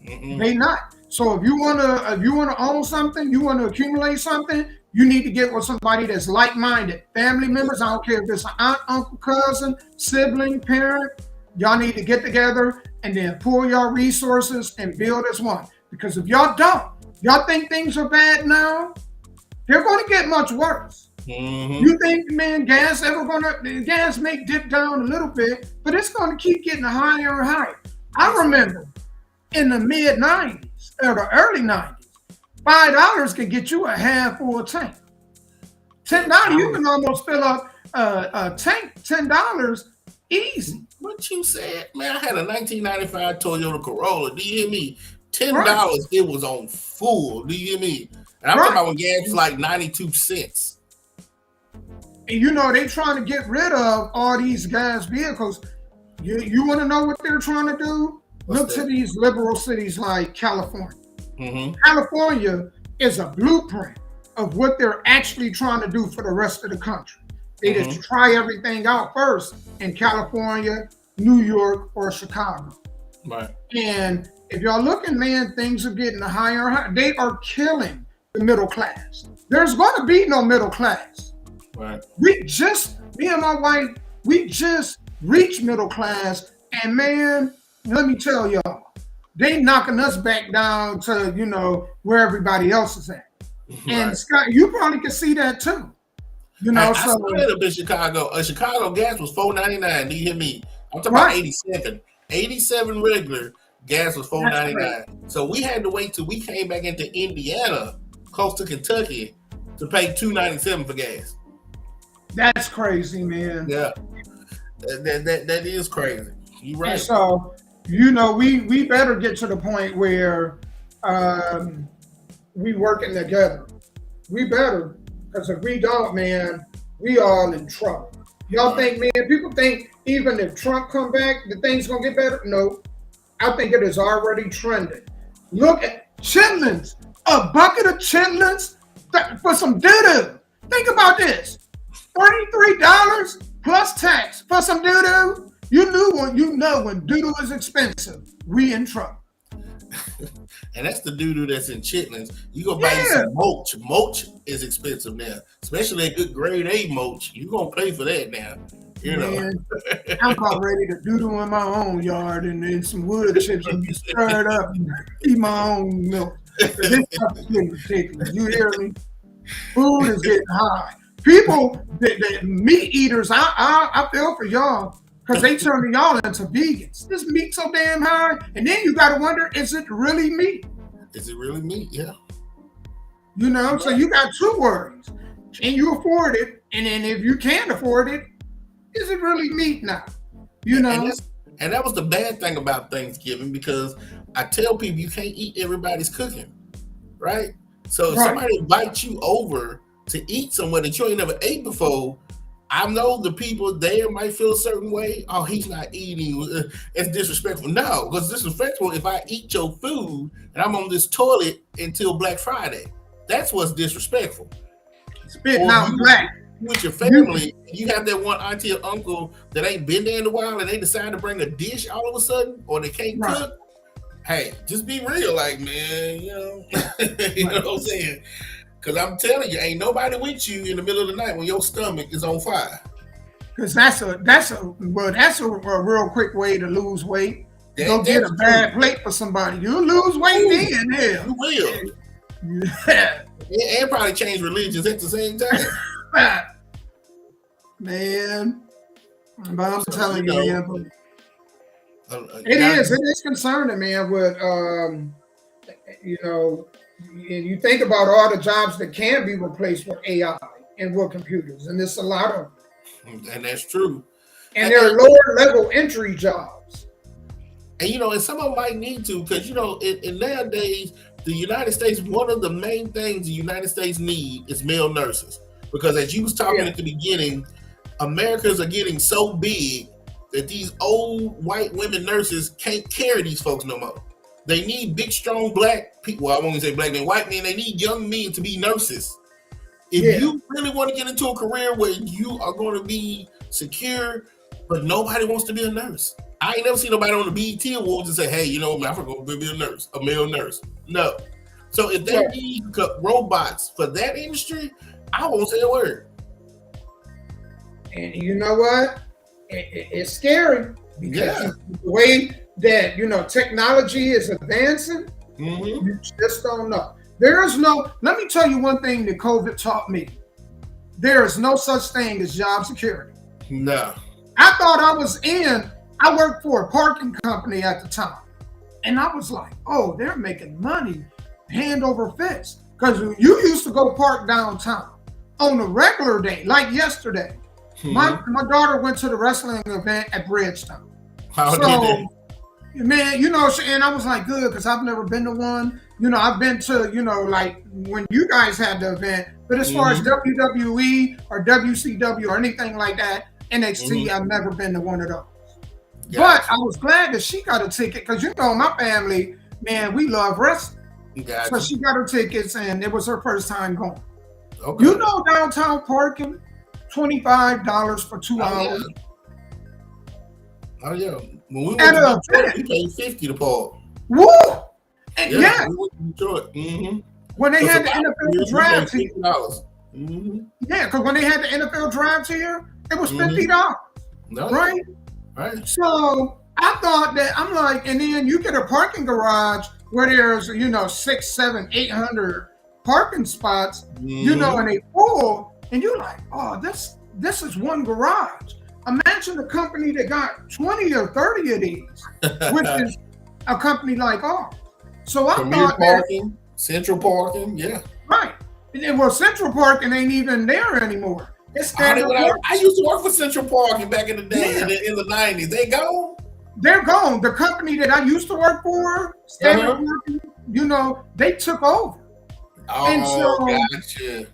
[SPEAKER 2] they not. So if you wanna own something, you want to accumulate something, you need to get with somebody that's like-minded. Family members, I don't care if it's an aunt, uncle, cousin, sibling, parent, y'all need to get together and then pool your resources and build as one. Because if y'all don't, y'all think things are bad now, they're going to get much worse. You think, man, gas may dip down a little bit, but it's going to keep getting higher and higher. I remember in the mid-90s or the early 90s, $5 could get you a half full tank. $10, you can almost fill up a tank. $10 easy.
[SPEAKER 3] What you said, man? I had a 1995 Toyota Corolla. Do you hear me? $10, it was on full. Do you hear me? And I'm talking about when gas was like 92 cents.
[SPEAKER 2] And you know, they trying to get rid of all these gas vehicles. You want to know what they're trying to do? Look to these liberal cities like California. California is a blueprint of what they're actually trying to do for the rest of the country. They just try everything out first in California, New York, or Chicago.
[SPEAKER 3] Right.
[SPEAKER 2] And if y'all looking, man, things are getting higher and higher. They are killing the middle class. There's going to be no middle class.
[SPEAKER 3] Right.
[SPEAKER 2] Me and my wife, we just reached middle class, and man, let me tell y'all, they knocking us back down to, you know, where everybody else is at. And Scott, you probably can see that too. You know,
[SPEAKER 3] I split up in Chicago. Chicago gas was $4.99. Do you hear me? I'm talking about 87. 87 regular gas was $4.99. So we had to wait till we came back into Indiana, close to Kentucky, to pay $2.97 for gas.
[SPEAKER 2] That's crazy, man.
[SPEAKER 3] Yeah, that is crazy. You're right.
[SPEAKER 2] And so, you know, we better get to the point where we working together. We better, because if we don't, man, we all in trouble. Y'all think, man, people think even if Trump come back, the thing's gonna get better? No, I think it is already trending. Look at chitlins, a bucket of chitlins for some doo-doo. Think about this, $33 plus tax for some doo-doo. You know when doo-doo is expensive, we in trouble.
[SPEAKER 3] And that's the doo-doo that's in chitlins. You go buy you some mulch. Mulch is expensive now, especially a good grade A mulch. You gonna pay for that now. You know.
[SPEAKER 2] I'm about ready to doo-doo in my own yard and then some wood chips and be stirred up and eat my own milk. This stuff is getting ridiculous. You hear me? Food is getting high. People, the meat eaters, I feel for y'all. Because they turn y'all into vegans. This meat so damn high. And then you got to wonder, is it really meat?
[SPEAKER 3] Is it really meat? Yeah.
[SPEAKER 2] You know, so you got two worries. Can you afford it? And then if you can't afford it, is it really meat now? You know?
[SPEAKER 3] And that was the bad thing about Thanksgiving, because I tell people you can't eat everybody's cooking, right? So if somebody invites you over to eat somewhere that you ain't never ate before, I know the people there might feel a certain way. Oh, he's not eating. It's disrespectful. No, because it's disrespectful if I eat your food and I'm on this toilet until Black Friday. That's what's disrespectful.
[SPEAKER 2] Spitting out black.
[SPEAKER 3] With your family, you have that one auntie or uncle that ain't been there in a while and they decide to bring a dish all of a sudden, or they can't cook. Hey, just be real, like, man, you know, you know what I'm saying? Because I'm telling you, ain't nobody with you in the middle of the night when your stomach is on fire.
[SPEAKER 2] Because that's a real quick way to lose weight. Go get a bad plate for somebody. You'll lose weight then. Yeah.
[SPEAKER 3] You will. Yeah. And probably change religions at the same time.
[SPEAKER 2] Man. But I'm telling you, man. It is concerning, man, with you know, and you think about all the jobs that can be replaced with AI and with computers, and there's a lot of them.
[SPEAKER 3] And that's true.
[SPEAKER 2] And there are lower level entry jobs.
[SPEAKER 3] And you know, and some of them might need to, because you know, in nowadays, the United States, one of the main things the United States need is male nurses. Because as you was talking at the beginning, Americans are getting so big that these old white women nurses can't carry these folks no more. They need big, strong black people. Well, I won't say black men, white men. They need young men to be nurses. If you really want to get into a career where you are going to be secure, but nobody wants to be a nurse. I ain't never seen nobody on the BET Awards and say, hey, you know, I'm going to be a nurse, a male nurse. No. So if they need robots for that industry, I won't say a word.
[SPEAKER 2] And you know what? It's scary because the way that, you know, technology is advancing, you just don't know. Let me tell you one thing that COVID taught me. There is no such thing as job security.
[SPEAKER 3] No.
[SPEAKER 2] I worked for a parking company at the time. And I was like, oh, they're making money hand over fist. Because you used to go park downtown on a regular day, like yesterday. My daughter went to the wrestling event at Bridgetown. Man, you know, and I was like, good, because I've never been to one. You know, I've been to, you know, like when you guys had the event. But as far as WWE or WCW or anything like that, NXT, I've never been to one of those. Gotcha. But I was glad that she got a ticket because, you know, my family, man, we love wrestling. Gotcha. So she got her tickets and it was her first time going. Okay. You know, downtown parking, $25 for 2 hours.
[SPEAKER 3] Oh, yeah. When we went to Detroit, we paid $50 to park.
[SPEAKER 2] Woo! And
[SPEAKER 3] we went to Detroit.
[SPEAKER 2] When they had the NFL draft here. Yeah, because when they had the NFL draft here, it was $50. No. Right? Right. So I thought that, I'm like, and then you get a parking garage where there's, you know, 600, 700, 800 parking spots, you know, and they full, and you're like, oh, this is one garage. Imagine a company that got 20 or 30 of these, which is a company like ours. So I thought
[SPEAKER 3] parking, central parking,
[SPEAKER 2] right. Well, central parking ain't even there anymore. It's standard parking.
[SPEAKER 3] I used to work for Central Parking back in the day, in the 90s. They gone?
[SPEAKER 2] They're gone. The company that I used to work for, standard parking, you know, they took over.
[SPEAKER 3] Oh, and so gotcha.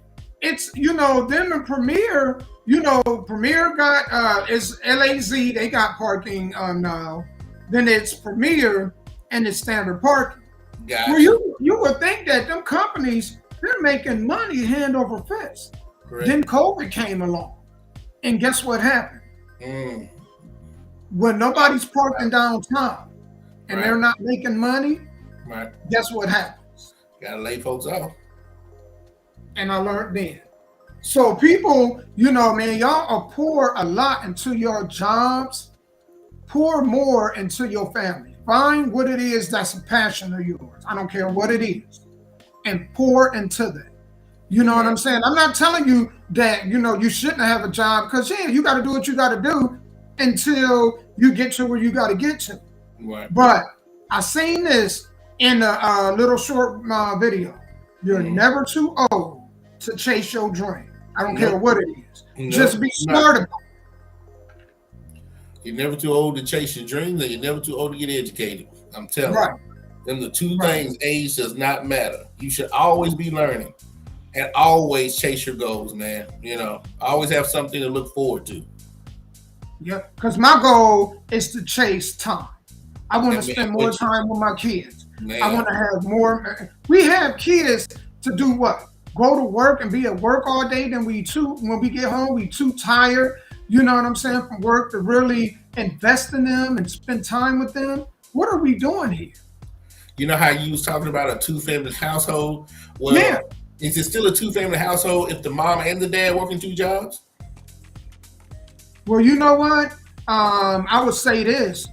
[SPEAKER 2] It's, you know, them and Premier, you know, Premier got, is LAZ, they got parking now. Then it's Premier and it's standard parking.
[SPEAKER 3] Gotcha.
[SPEAKER 2] Well, you would think that them companies, they're making money hand over fist. Correct. Then COVID came along. And guess what happened? When nobody's parking downtown and they're not making money, guess what happens?
[SPEAKER 3] Gotta lay folks off.
[SPEAKER 2] And I learned then. So people, you know, man, y'all are pour a lot into your jobs. Pour more into your family. Find what it is that's a passion of yours. I don't care what it is. And pour into that. You know what I'm saying? I'm not telling you that, you know, you shouldn't have a job because, you got to do what you got to do until you get to where you got to get to.
[SPEAKER 3] Right.
[SPEAKER 2] But I seen this in a little short video. You're
[SPEAKER 3] Mhm.
[SPEAKER 2] never too old to chase your dream. I don't care
[SPEAKER 3] Nope.
[SPEAKER 2] what it is.
[SPEAKER 3] Nope.
[SPEAKER 2] Just be
[SPEAKER 3] Not.
[SPEAKER 2] smart about
[SPEAKER 3] You're never too old to chase your dreams, and you're never too old to get educated. I'm
[SPEAKER 2] it.
[SPEAKER 3] telling
[SPEAKER 2] Right,
[SPEAKER 3] you. Them the two
[SPEAKER 2] right.
[SPEAKER 3] things. Age does not matter. You should always be learning and always chase your goals, man. You know, always have something to look forward to.
[SPEAKER 2] Yeah, because my goal is to chase time. I want to
[SPEAKER 3] And man,
[SPEAKER 2] spend more time with my kids. I want
[SPEAKER 3] man,
[SPEAKER 2] to have more. We have kids to do what? Go to work and be at work all day. Then when we get home, we too tired. You know what I'm saying? From work to really invest in them and spend time with them. What are we doing here?
[SPEAKER 3] you know how you was talking about a two-family household?
[SPEAKER 2] Yeah.
[SPEAKER 3] Well, is it still a two-family household if the mom and the dad working two jobs?
[SPEAKER 2] Well, you know what? I would say this: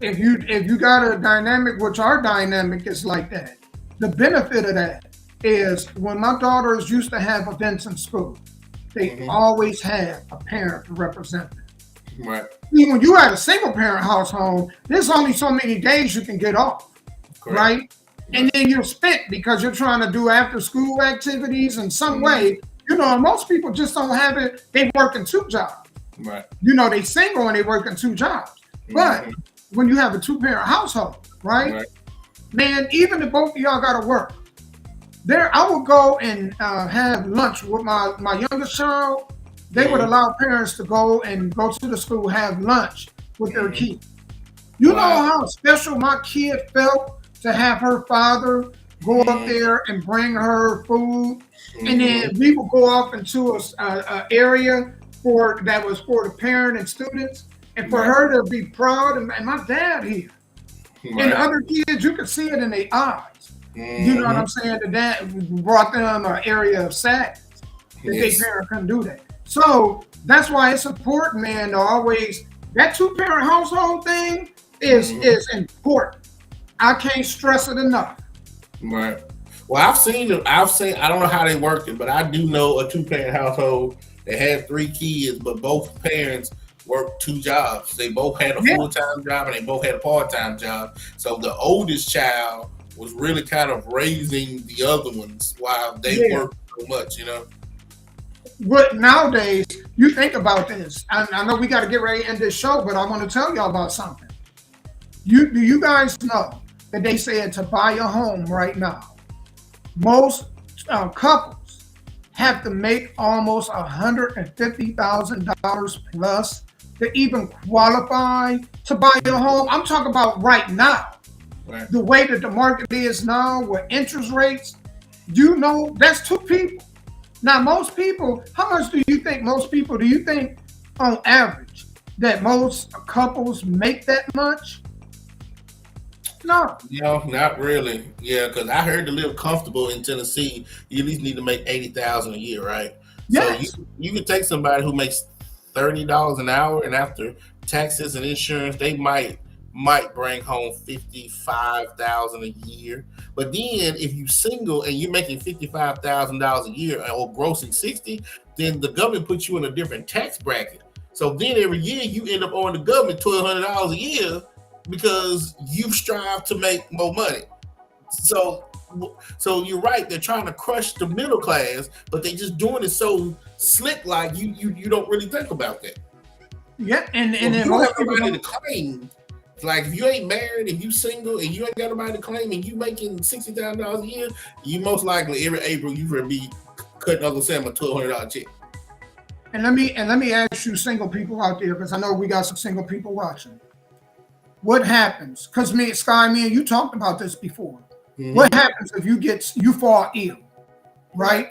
[SPEAKER 2] if you got a dynamic, which our dynamic is like that, the benefit of that is when my daughters used to have events in school, they
[SPEAKER 3] Mhm.
[SPEAKER 2] always had a parent to represent them.
[SPEAKER 3] Right.
[SPEAKER 2] See, when you had a single parent household, there's only so many days you can get off,
[SPEAKER 3] Correct.
[SPEAKER 2] right? And then you're spent because you're trying to do after school activities in some way. You know, and most people just don't have it. They work in two jobs.
[SPEAKER 3] Right.
[SPEAKER 2] You know, they single and they work in two jobs. But
[SPEAKER 3] Mhm.
[SPEAKER 2] when you have a two-parent household, right?
[SPEAKER 3] Right.
[SPEAKER 2] Man, even if both of y'all got to work, there I would go and have lunch with my youngest child. They would
[SPEAKER 3] Mhm.
[SPEAKER 2] allow parents to go to the school, have lunch with their
[SPEAKER 3] Mhm.
[SPEAKER 2] kids. You know
[SPEAKER 3] Wow.
[SPEAKER 2] how special my kid felt to have her father go up
[SPEAKER 3] Mhm.
[SPEAKER 2] there and bring her food, and then
[SPEAKER 3] Mhm.
[SPEAKER 2] we would go off into a area that was for the parent and students, and for
[SPEAKER 3] Right.
[SPEAKER 2] her to be proud and my dad here. And
[SPEAKER 3] Right.
[SPEAKER 2] other kids, you could see it in their eyes. You know what
[SPEAKER 3] Mhm.
[SPEAKER 2] I'm saying? The dad brought them an area of sadness that their
[SPEAKER 3] Yes.
[SPEAKER 2] parent couldn't do that. So that's why it's important, man, to always that two-parent household thing is important. I can't stress it enough.
[SPEAKER 3] Right. Well, I've seen it. I've seen. I don't know how they worked it, but I do know a two-parent household that had three kids, but both parents worked two jobs. They both had a
[SPEAKER 2] Yeah,
[SPEAKER 3] full-time job and they both had a part-time job. So the oldest child was really kind of raising the other ones while they
[SPEAKER 2] yeah.
[SPEAKER 3] worked so much. You know.
[SPEAKER 2] But nowadays, you think about this. I know we got to get ready to end this show, but I want to tell y'all about something. Do you guys know that they said to buy a home right now, most couples have to make almost $150,000 plus to even qualify to buy a home. I'm talking about right now.
[SPEAKER 3] Right.
[SPEAKER 2] The way that the market is now with interest rates, you know, that's two people. Now, most people, how much do you think do you think on average that most couples make that much? No.
[SPEAKER 3] No, not really. Yeah, because I heard to live comfortable in Tennessee, you at least need to make 80,000 a year, right? So
[SPEAKER 2] Yes.
[SPEAKER 3] you can take somebody who makes $30 an hour, and after taxes and insurance, they might bring home 55,000 a year. But then if you single and you're making $55,000 a year or grossing 60, then the government puts you in a different tax bracket. So then every year you end up owing the government $1,200 a year because you strive to make more money. So so you're right, they're trying to crush the middle class, but they just doing it so slick like you don't really think about that.
[SPEAKER 2] Yeah. And
[SPEAKER 3] If
[SPEAKER 2] then
[SPEAKER 3] you don't
[SPEAKER 2] most
[SPEAKER 3] have
[SPEAKER 2] people
[SPEAKER 3] nobody to
[SPEAKER 2] don't.
[SPEAKER 3] claim, like if you ain't married, if you single and you ain't got nobody to claim and you making $60,000 a year, you most likely every April you will be cutting Uncle Sam a $1,200 check.
[SPEAKER 2] And let me ask you, single people out there, because I know we got some single people watching. What happens? Because me and you talked about this before.
[SPEAKER 3] Mm-hmm.
[SPEAKER 2] What happens if you fall ill,
[SPEAKER 3] Right.
[SPEAKER 2] right?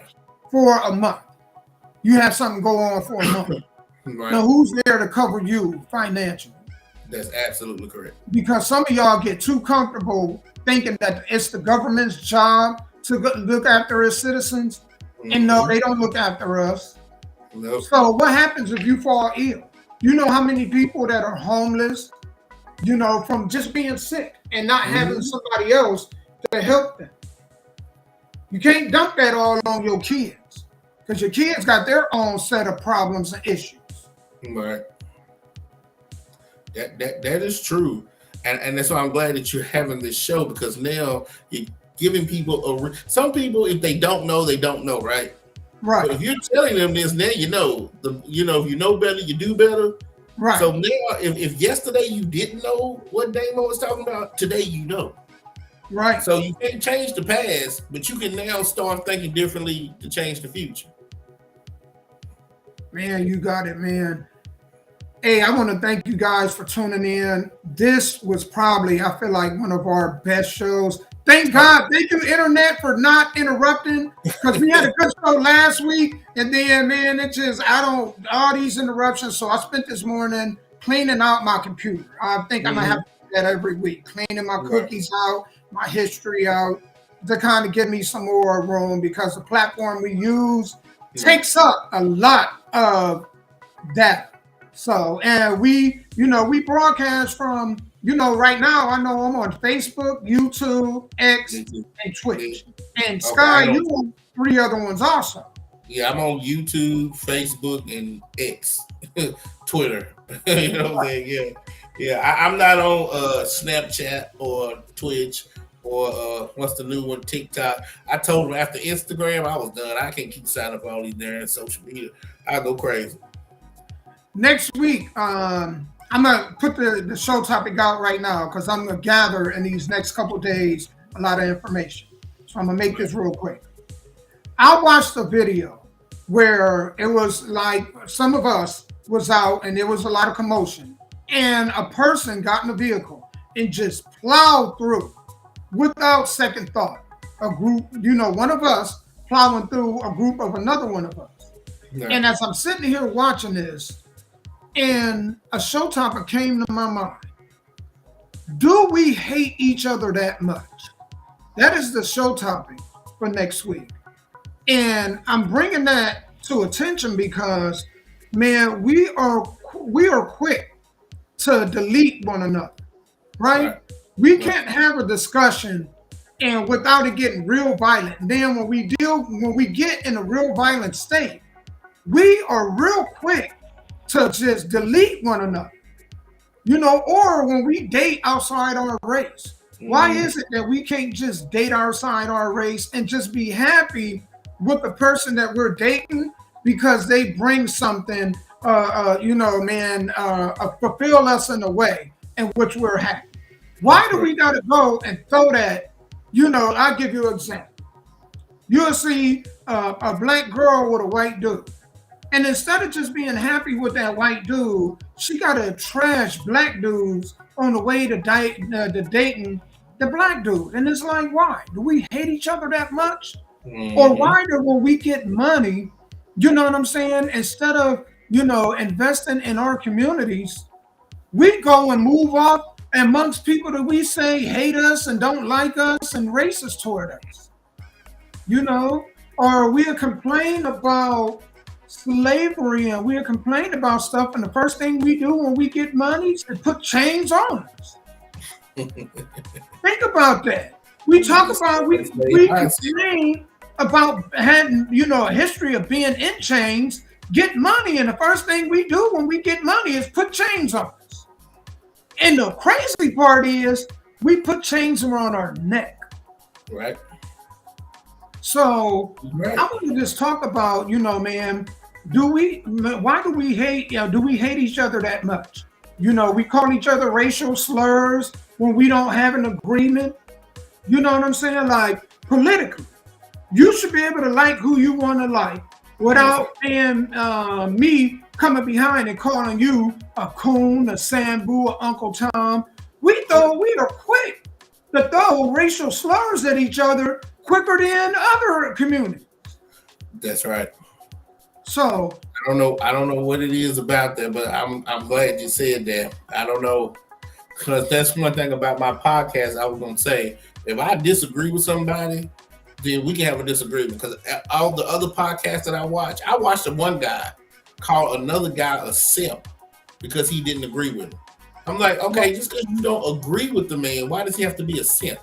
[SPEAKER 2] For a month. You have something go on for a month. Now,
[SPEAKER 3] Right.
[SPEAKER 2] who's there to cover you financially?
[SPEAKER 3] That's absolutely correct.
[SPEAKER 2] Because some of y'all get too comfortable thinking that it's the government's job to look after its citizens. And no, they don't look after us.
[SPEAKER 3] Nope.
[SPEAKER 2] So what happens if you fall ill? You know how many people that are homeless, you know, from just being sick and not having somebody else to help them. You can't dump that all on your kids because your kids got their own set of problems and issues.
[SPEAKER 3] Right. That is true. And that's why I'm glad that you're having this show, because now you're giving people some people, if they don't know, they don't know, right?
[SPEAKER 2] Right.
[SPEAKER 3] But if you're telling them this, now you know. If you know better, you do better.
[SPEAKER 2] Right.
[SPEAKER 3] So now, if yesterday you didn't know what Damo was talking about, today you know.
[SPEAKER 2] Right.
[SPEAKER 3] So you can't change the past, but you can now start thinking differently to change the future.
[SPEAKER 2] Man, you got it, man. Hey, I want to thank you guys for tuning in. This was probably, I feel like, one of our best shows. Thank God. Thank you, Internet, for not interrupting, because we had a good show last week. And then, man, all these interruptions. So I spent this morning cleaning out my computer. I think I'm going to have to do that every week, cleaning my cookies out, my history out, to kind of give me some more room, because the platform we use takes up a lot of data. So, and we broadcast from, right now, I know I'm on Facebook, YouTube, X, and Twitch. And Sky, you on 3 other ones also.
[SPEAKER 3] Yeah, I'm on YouTube, Facebook, and X, Twitter. You know what I'm saying? Yeah. I'm not on Snapchat or Twitch or what's the new one, TikTok. I told them after Instagram, I was done. I can't keep signing up all these damn social media. I go crazy.
[SPEAKER 2] Next week, I'm gonna put the show topic out right now, because I'm gonna gather in these next couple of days a lot of information. So I'm gonna make this real quick. I watched a video where it was like some of us was out and there was a lot of commotion, and a person got in a vehicle and just plowed through without second thought. A group, one of us plowing through a group of another one of us. Yeah. And as I'm sitting here watching this, and a show topic came to my mind. Do we hate each other that much? That is the show topic for next week. And I'm bringing that to attention because, man, we are quick to delete one another, right? We can't have a discussion and without it getting real violent. And then when we get in a real violent state, we are real quick to just delete one another, or when we date outside our race. Why is it that we can't just date outside our race and just be happy with the person that we're dating because they bring something, fulfill us in a way in which we're happy? Why do we got to go and throw that? I'll give you an example. You'll see a black girl with a white dude. And instead of just being happy with that white dude, she got to trash black dudes on the way to dating the black dude. And it's like, why? Do we hate each other that much? Or why when we get money, you know what I'm saying? Instead of, investing in our communities, we go and move up amongst people that we say hate us and don't like us and racist toward us. Or we'll complain about slavery and we'll complain about stuff, and the first thing we do when we get money is to put chains on us. Think about that. We talk about we complain about having a history of being in chains, get money, and the first thing we do when we get money is put chains on us. And the crazy part is we put chains around our neck.
[SPEAKER 3] Right.
[SPEAKER 2] So I want to just talk about, man, why do we hate each other that much? We call each other racial slurs when we don't have an agreement. You know what I'm saying? Like, politically, you should be able to like who you want to like without being me coming behind and calling you a coon, a Sambu, or Uncle Tom. We are quick to throw racial slurs at each other quicker than other communities.
[SPEAKER 3] That's right.
[SPEAKER 2] So
[SPEAKER 3] I don't know what it is about that, but I'm glad you said that. I don't know, because that's one thing about my podcast. I was gonna say, if I disagree with somebody, then we can have a disagreement. Because all the other podcasts that I watched the one guy call another guy a simp because he didn't agree with him. I'm like, okay, just because you don't agree with the man, why does he have to be a simp?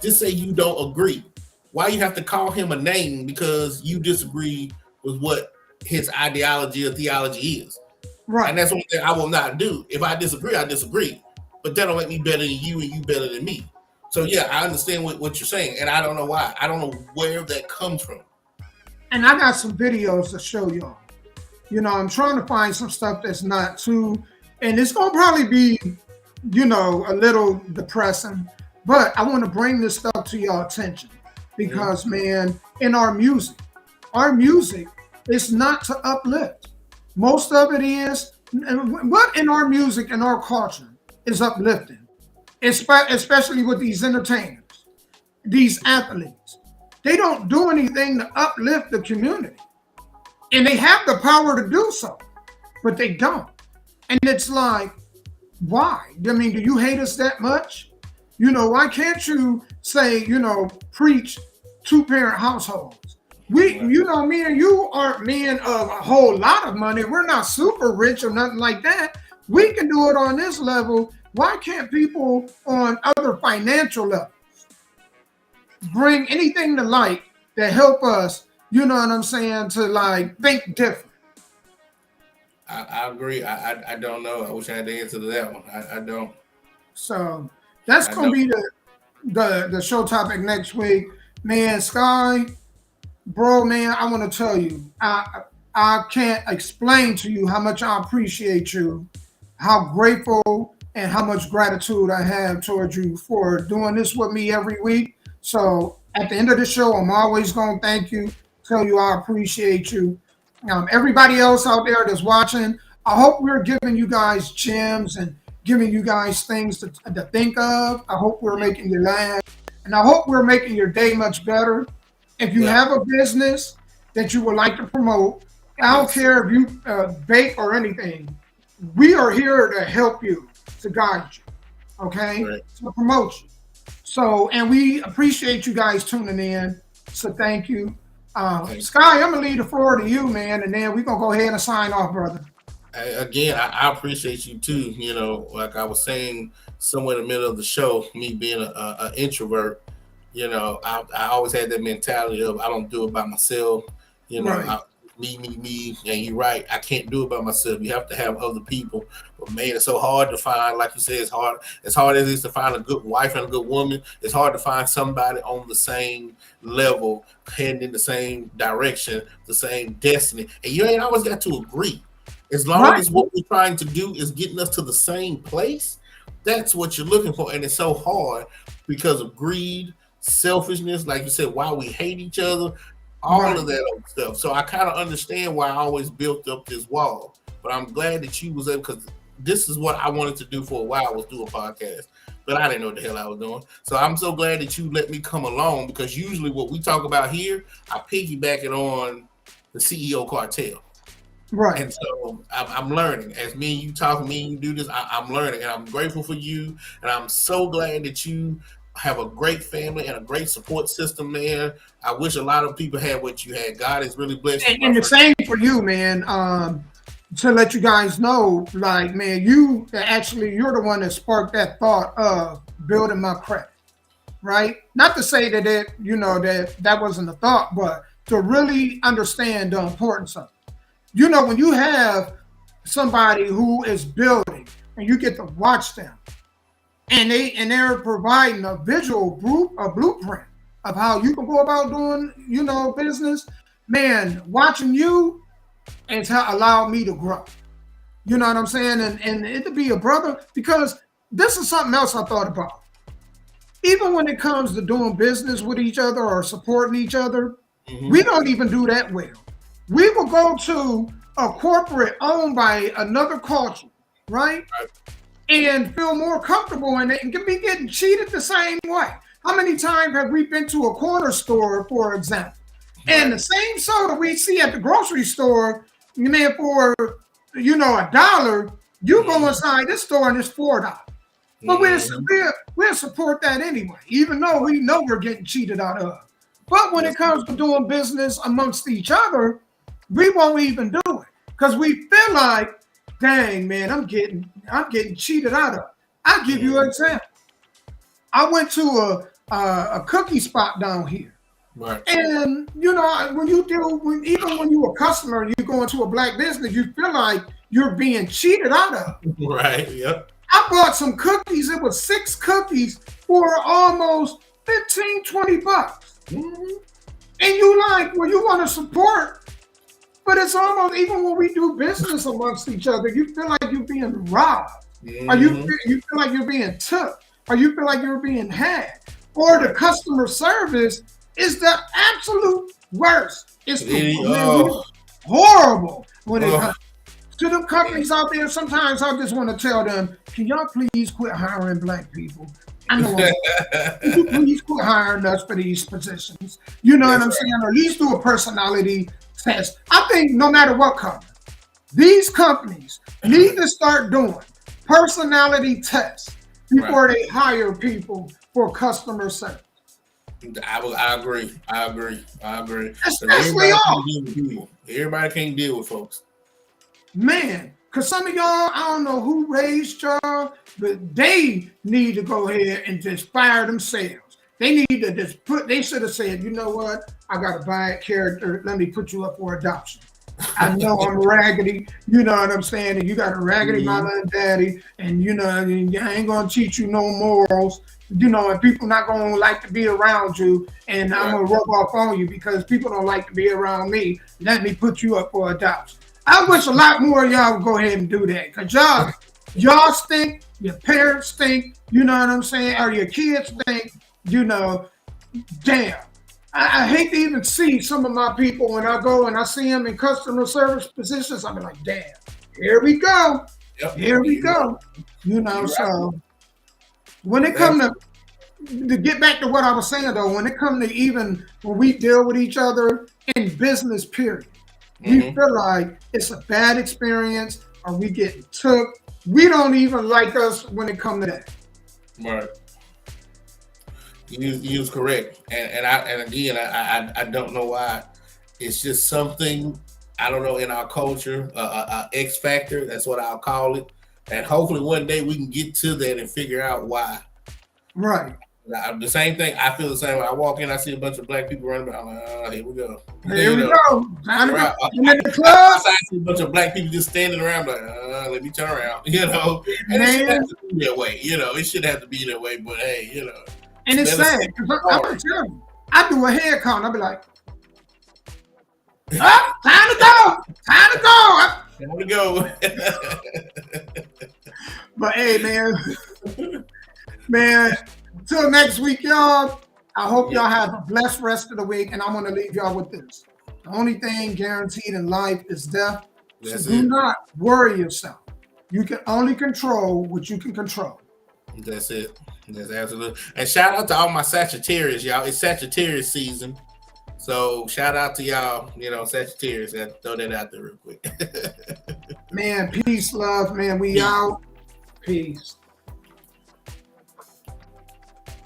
[SPEAKER 3] Just say you don't agree. Why you have to call him a name because you disagree with what his ideology or theology is? Right. And that's one thing I will not do. If I disagree, I disagree. but that don't make me better than you and you better than me. So yeah, I understand what you're saying, and I don't know why. I don't know where that comes from.
[SPEAKER 2] And I got some videos to show y'all. You know, I'm trying to find some stuff that's not too, and it's gonna probably be, you know, a little depressing, but I want to bring this stuff to your attention because, man, in our music is not to uplift. Most of it is, what in our music and our culture is uplifting, especially with these entertainers, these athletes. They don't do anything to uplift the community. And they have the power to do so, but they don't. And it's like, why? I mean, do you hate us that much? You know, why can't you say, you know, preach 2-parent households? You know, me and you aren't men of a whole lot of money. We're not super rich or nothing like that. We can do it on this level. Why can't people on other financial levels bring anything to light that help us, you know what I'm saying, to like think different?
[SPEAKER 3] I agree. I don't know. I wish I had the answer to that one. I don't.
[SPEAKER 2] So that's gonna be the show topic next week. Man, Sky, bro, man, I want to tell you, I can't explain to you how much I appreciate you, how grateful and how much gratitude I have towards you for doing this with me every week. So at the end of the show, I'm always gonna thank you, tell you I appreciate you. Everybody else out there that's watching, I hope we're giving you guys gems and giving you guys things to think of. I hope we're making you laugh, and I hope we're making your day much better. If you have a business that you would like to promote, I don't care if you bake or anything, we are here to help you, to guide you, okay, to promote you. So, and we appreciate you guys tuning in. So thank you. Sky, I'm going to leave the floor to you, man, and then we're going to go ahead and sign off, brother.
[SPEAKER 3] Again, I appreciate you too. You know, like I was saying somewhere in the middle of the show, me being an introvert, you know, I always had that mentality of I don't do it by myself. You know, me, and you're right. I can't do it by myself. You have to have other people. But man, it's so hard to find. Like you said, it's hard. As hard as it is to find a good wife and a good woman, it's hard to find somebody on the same level, heading in the same direction, the same destiny. And you ain't always got to agree. As long as what we're trying to do is getting us to the same place, that's what you're looking for. And it's so hard because of greed, selfishness, like you said, why we hate each other. All of that old stuff. So I kind of understand why I always built up this wall. But I'm glad that you was able, because this is what I wanted to do for a while, was do a podcast. But I didn't know what the hell I was doing. So I'm so glad that you let me come along, because usually what we talk about here, I piggyback it on the CEO cartel.
[SPEAKER 2] Right.
[SPEAKER 3] And so I'm learning. As me and you talk, me and you do this, I'm learning. And I'm grateful for you. And I'm so glad that you have a great family and a great support system, man. I wish a lot of people had what you had. God has really blessed you.
[SPEAKER 2] And the same for you, man. To let you guys know, like, man, you're the one that sparked that thought of building my credit, right? Not to say that that wasn't a thought, but to really understand the importance of it. You know, when you have somebody who is building and you get to watch them, and they're providing a visual blueprint of how you can go about doing, you know, business, man, watching you has allowed me to grow. You know what I'm saying? And it to be a brother, because this is something else I thought about. Even when it comes to doing business with each other or supporting each other, we don't even do that well. We will go to a corporate owned by another culture, right? And feel more comfortable in it and can be getting cheated the same way. How many times have we been to a corner store, for example, and the same soda we see at the grocery store, man, for, you know, $1, you go inside this store and it's $4. But we'll support that anyway, even though we know we're getting cheated out of. But when it comes to doing business amongst each other, we won't even do it because we feel like, dang, man, I'm getting cheated out of. I'll give you an example. I went to a cookie spot down here.
[SPEAKER 3] Right.
[SPEAKER 2] And, you know, even when you're a customer, you go into a black business, you feel like you're being cheated out of.
[SPEAKER 3] Right, yep.
[SPEAKER 2] I bought some cookies. It was 6 cookies for almost 15, 20 bucks.
[SPEAKER 3] Mm-hmm.
[SPEAKER 2] And you like, well, you want to support, but it's almost, even when we do business amongst each other, you feel like you're being robbed.
[SPEAKER 3] Mm-hmm.
[SPEAKER 2] Or you feel like you're being took. Or you feel like you're being had. Or the customer service is the absolute worst. It's horrible when it comes to them companies out there. Sometimes I just want to tell them, can y'all please quit hiring black people? I know. Can you please quit hiring us for these positions? You know what I'm saying? Or at least do a personality test. I think no matter what company, these companies need to start doing personality tests before they hire people for customer service.
[SPEAKER 3] I agree.
[SPEAKER 2] Especially
[SPEAKER 3] Everybody can't deal with folks.
[SPEAKER 2] Man, because some of y'all, I don't know who raised y'all, but they need to go ahead and just fire themselves. They need to just they should have said, you know what? I got a bad character. Let me put you up for adoption. I know I'm raggedy, you know what I'm saying? And you got a raggedy mama and daddy, and you know, I ain't gonna teach you no morals, you know, and people not gonna like to be around you, and I'm gonna rub off on you because people don't like to be around me. Let me put you up for adoption. I wish a lot more of y'all would go ahead and do that, because y'all stink, your parents stink, you know what I'm saying, or your kids stink, you know, damn. I hate to even see some of my people when I go and I see them in customer service positions. I'm like, damn, here we go.
[SPEAKER 3] Yep.
[SPEAKER 2] Here we go. You know, so when it comes to get back to what I was saying though, when it comes to even when we deal with each other in business, period, we feel like it's a bad experience or we get took. We don't even like us when it comes to that.
[SPEAKER 3] Right. You was correct, and again, I don't know why. It's just something, I don't know, in our culture, X factor. That's what I'll call it. And hopefully one day we can get to that and figure out why.
[SPEAKER 2] Right.
[SPEAKER 3] The same thing. I feel the same way. I walk in, I see a bunch of black people running around. I'm like, oh, here we go.
[SPEAKER 2] Here we go. Time to go.
[SPEAKER 3] I'm in the club. I see a bunch of black people just standing around. Like, let me turn around. You know, and it should have to be that way. You know, it should have to be that way. But hey, you know.
[SPEAKER 2] And it's sad because I'm gonna tell you, I do a hair count. I'll be like, oh, time to go. But hey, man, until next week, y'all. I hope y'all have a blessed rest of the week, and I'm gonna leave y'all with this: the only thing guaranteed in life is death. So do not worry yourself. You can only control what you can control.
[SPEAKER 3] That's it. That's absolutely. And shout out to all my Sagittarius, y'all. It's Sagittarius season. So shout out to y'all, you know, Sagittarius. I throw that out there real quick.
[SPEAKER 2] Man, peace, love, man. We out. Peace.